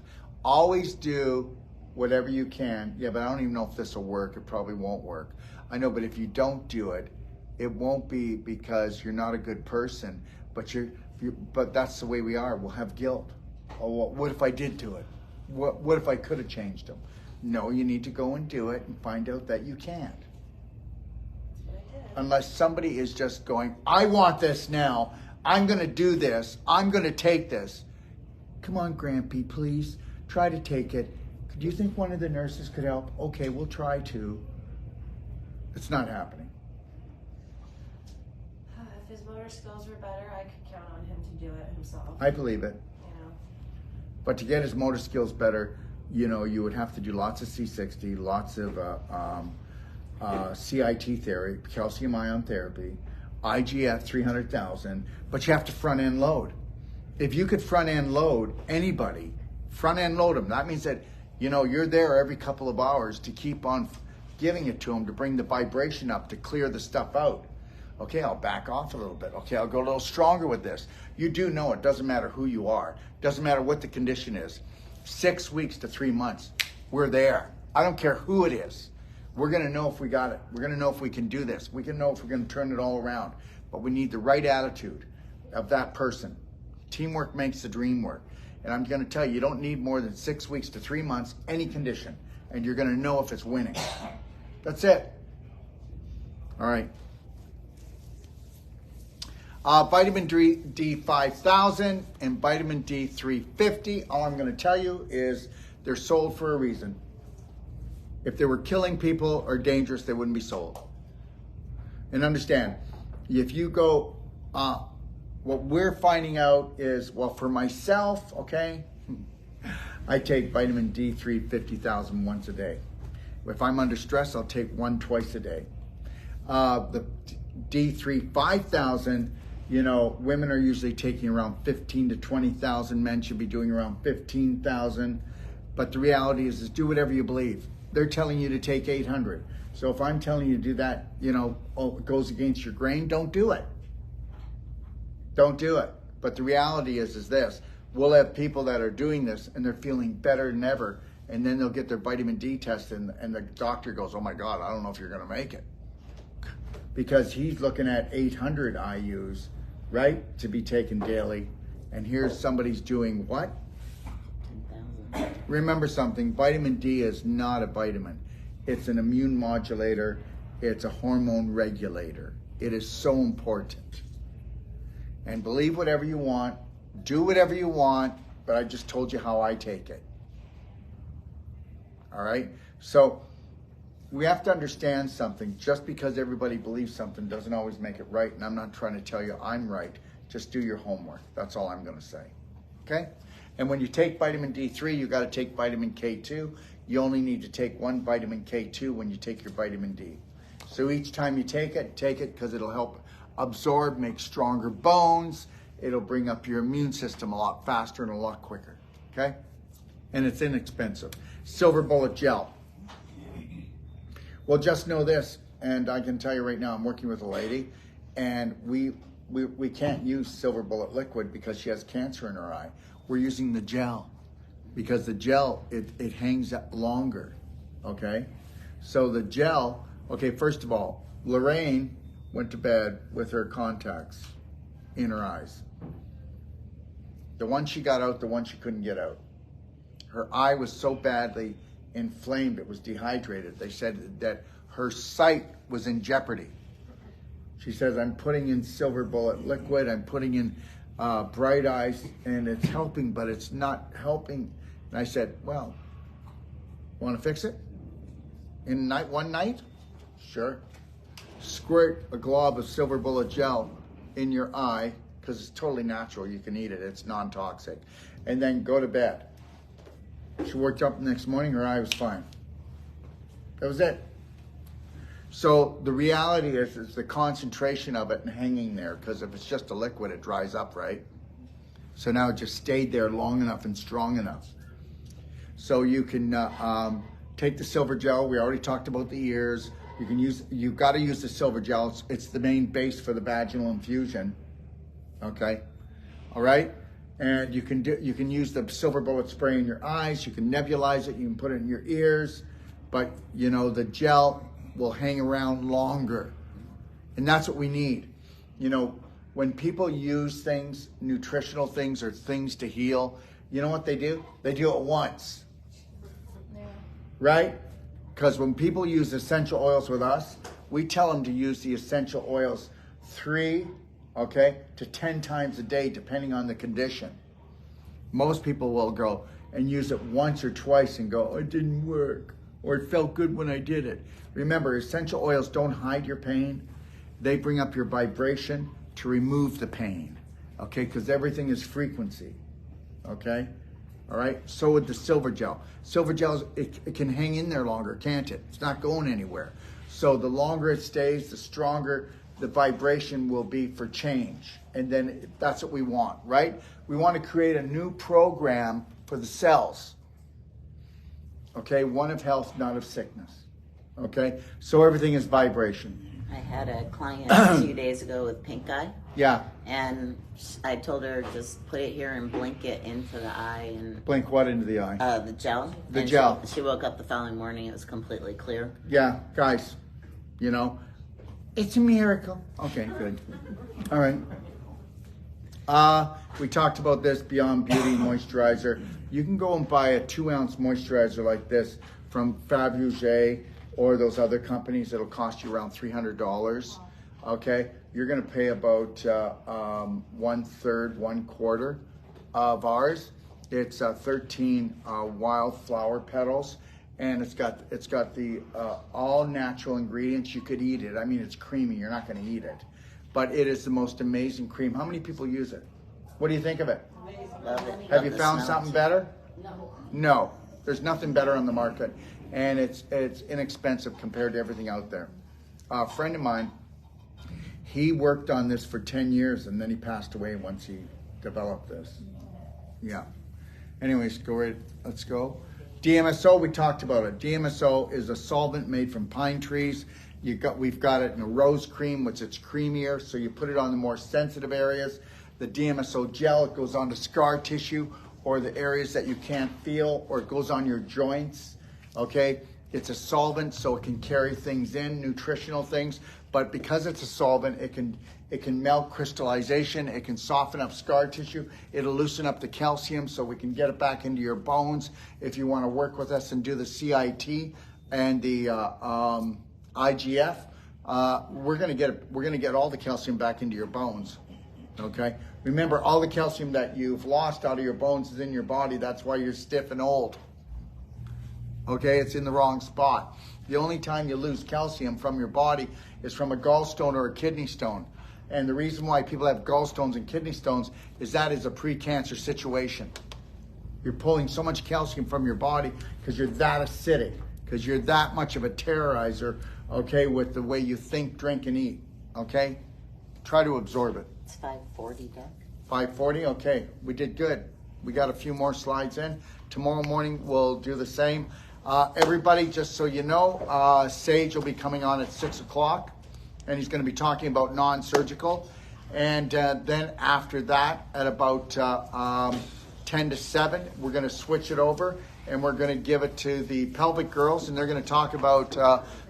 do whatever you can. Yeah, but I don't even know if this will work. It probably won't work. I know, but if you don't do it, it won't be because you're not a good person, but that's the way we are. We'll have guilt. Oh, what if I did do it? What if I could have changed them? No, you need to go and do it and find out that you can't. That's what I did. Unless somebody is just going, I want this now. I'm going to do this. I'm going to take this. Come on, Grampy, please. Try to take it. Do you think one of the nurses could help? Okay, we'll try to. It's not happening. If his motor skills were better, I could count on him to do it himself. I believe it. You know. But to get his motor skills better, you know, you would have to do lots of C60, lots of CIT therapy, calcium ion therapy, IGF 300,000, but you have to front end load. If you could front end load anybody, front end load them. That means that, you know, you're there every couple of hours to keep on giving it to them to bring the vibration up, to clear the stuff out. Okay, I'll back off a little bit. Okay, I'll go a little stronger with this. You do know it doesn't matter who you are. Doesn't matter what the condition is. 6 weeks to 3 months, we're there. I don't care who it is. We're gonna know if we got it. We're gonna know if we can do this. We can know if we're gonna turn it all around. But we need the right attitude of that person. Teamwork makes the dream work. And I'm gonna tell you, you don't need more than 6 weeks to 3 months, any condition. And you're gonna know if it's winning. That's it. All right. Vitamin D 5000 and vitamin D 350. All I'm going to tell you is they're sold for a reason. If they were killing people or dangerous, they wouldn't be sold. And understand, if you go, what we're finding out is, well, for myself, okay, I take vitamin D 350,000 once a day. If I'm under stress, I'll take one twice a day. The D3 5000, you know, women are usually taking around 15 to 20,000. Men should be doing around 15,000. But the reality is do whatever you believe. They're telling you to take 800. So if I'm telling you to do that, you know, it goes against your grain, don't do it. Don't do it. But the reality is this. We'll have people that are doing this and they're feeling better than ever. And then they'll get their vitamin D test and the doctor goes, oh my God, I don't know if you're going to make it. Because he's looking at 800 IUs, right, to be taken daily. And here's somebody's doing what? 10,000. Remember something, vitamin D is not a vitamin. It's an immune modulator. It's a hormone regulator. It is so important. And believe whatever you want, do whatever you want, but I just told you how I take it. All right? So we have to understand something. Just because everybody believes something doesn't always make it right. And I'm not trying to tell you I'm right. Just do your homework. That's all I'm going to say. Okay? And when you take vitamin D3, you got to take vitamin K2. You only need to take one vitamin K2 when you take your vitamin D. So each time you take it because it'll help absorb, make stronger bones. It'll bring up your immune system a lot faster and a lot quicker. Okay? And it's inexpensive. Silver Bullet Gel. Well, just know this, and I can tell you right now, I'm working with a lady, and we can't use Silver Bullet liquid because she has cancer in her eye. We're using the gel because the gel, it hangs up longer, okay? So the gel, okay, first of all, Lorraine went to bed with her contacts in her eyes. The one she got out, the one she couldn't get out. Her eye was so badly inflamed, it was dehydrated. They said that her sight was in jeopardy. She says, I'm putting in Silver Bullet liquid, I'm putting in Bright Eyes, and it's helping, but it's not helping. And I said, well, want to fix it? In one night? Sure. Squirt a glob of Silver Bullet gel in your eye, because it's totally natural, you can eat it, it's non-toxic. And then go to bed. She woke up the next morning, her eye was fine. That was it. So the reality is the concentration of it and hanging there, because if it's just a liquid, it dries up, right? So now it just stayed there long enough and strong enough. So you can take the silver gel. We already talked about the ears. You've got to use the silver gel. It's the main base for the vaginal infusion. Okay, all right. And you can use the Silver Bullet spray in your eyes. You can nebulize it. You can put it in your ears. But you know the gel will hang around longer, and that's what we need. You know, when people use things, nutritional things or things to heal, you know what they do? They do it once, right? Because when people use essential oils with us, we tell them to use the essential oils 3 to 10 times a day, depending on the condition. Most people will go and use it once or twice and go, it didn't work, or it felt good when I did it. Remember, essential oils don't hide your pain. They bring up your vibration to remove the pain, okay? Because everything is frequency, okay? All right, so with the silver gel. Silver gel, it can hang in there longer, can't it? It's not going anywhere. So the longer it stays, the stronger the vibration will be for change. And then that's what we want, right? We want to create a new program for the cells. Okay, one of health, not of sickness. Okay, so everything is vibration. I had a client a few days ago with pink eye. Yeah. And I told her just put it here and blink it into the eye and blink what into the eye? The gel. The and gel. She woke up the following morning, it was completely clear. Yeah, guys, you know, it's a miracle. Okay, good. All right. We talked about this Beyond Beauty moisturizer. You can go and buy a 2-ounce moisturizer like this from Fabergé or those other companies. It'll cost you around $300. Okay, you're gonna pay about 1/3, 1/4 of ours. It's 13 wildflower petals, and it's got the all natural ingredients. You could eat it. I mean, it's creamy. You're not gonna eat it, but it is the most amazing cream. How many people use it? What do you think of it? Love it. Have Love you the found smell. something better? No. No, there's nothing better on the market, and it's inexpensive compared to everything out there. A friend of mine, he worked on this for 10 years, and then he passed away once he developed this. Yeah. Anyways, let's go. DMSO, we talked about it. DMSO is a solvent made from pine trees. We've got it in a rose cream, which it's creamier, so you put it on the more sensitive areas. The DMSO gel, it goes onto scar tissue or the areas that you can't feel, or it goes on your joints, okay? It's a solvent, so it can carry things in, nutritional things, but because it's a solvent, it can melt crystallization, it can soften up scar tissue, it'll loosen up the calcium so we can get it back into your bones. If you want to work with us and do the CIT and the IGF, we're gonna get all the calcium back into your bones. Okay, remember, all the calcium that you've lost out of your bones is in your body. That's why you're stiff and old. Okay, it's in the wrong spot. The only time you lose calcium from your body is from a gallstone or a kidney stone. And the reason why people have gallstones and kidney stones is that is a pre-cancer situation. You're pulling so much calcium from your body because you're that acidic, because you're that much of a terrorizer, okay, with the way you think, drink, and eat, okay? Try to absorb it. It's 5:40, Doc. 5:40, okay, we did good. We got a few more slides in. Tomorrow morning, we'll do the same. Everybody, just so you know, Sage will be coming on at 6 o'clock, and he's going to be talking about non-surgical. And then after that, at about 10 to 7, we're going to switch it over, and we're going to give it to the pelvic girls, and they're going to talk about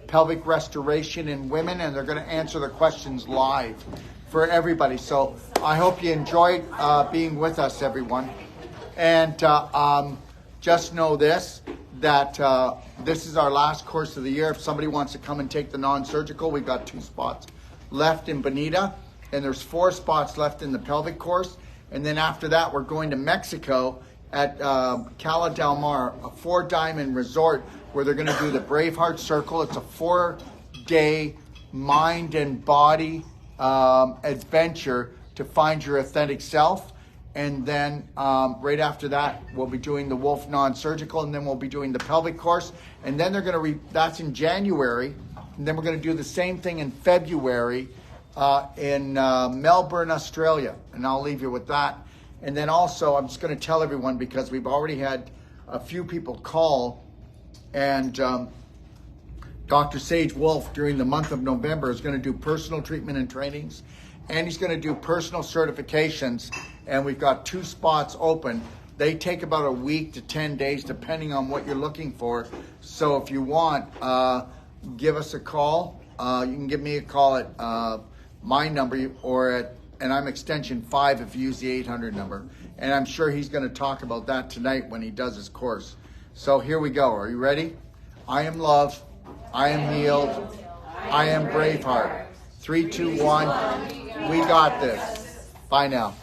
pelvic restoration in women, and they're going to answer the questions live for everybody. So I hope you enjoyed being with us, everyone. And just know this, that this is our last course of the year. If somebody wants to come and take the non-surgical, we've got 2 spots left in Bonita, and there's 4 spots left in the pelvic course. And then after that, we're going to Mexico at Cala del Mar, a 4-diamond resort where they're going to do the Braveheart Circle. It's a 4-day mind and body adventure to find your authentic self. And then right after that, we'll be doing the Wolf non-surgical, and then we'll be doing the pelvic course. And then they're going to, that's in January. And then we're going to do the same thing in February in Melbourne, Australia. And I'll leave you with that. And then also, I'm just going to tell everyone, because we've already had a few people call, and Dr. Sage Wolf during the month of November is going to do personal treatment and trainings, and he's going to do personal certifications, and we've got 2 spots open. They take about a week to 10 days depending on what you're looking for. So if you want, give us a call. You can give me a call at my number, or and I'm extension 5 if you use the 800 number. And I'm sure he's going to talk about that tonight when he does his course. So here we go. Are you ready? I am love. I am healed. I am Braveheart. 3, 2, 1. We got this. Bye now.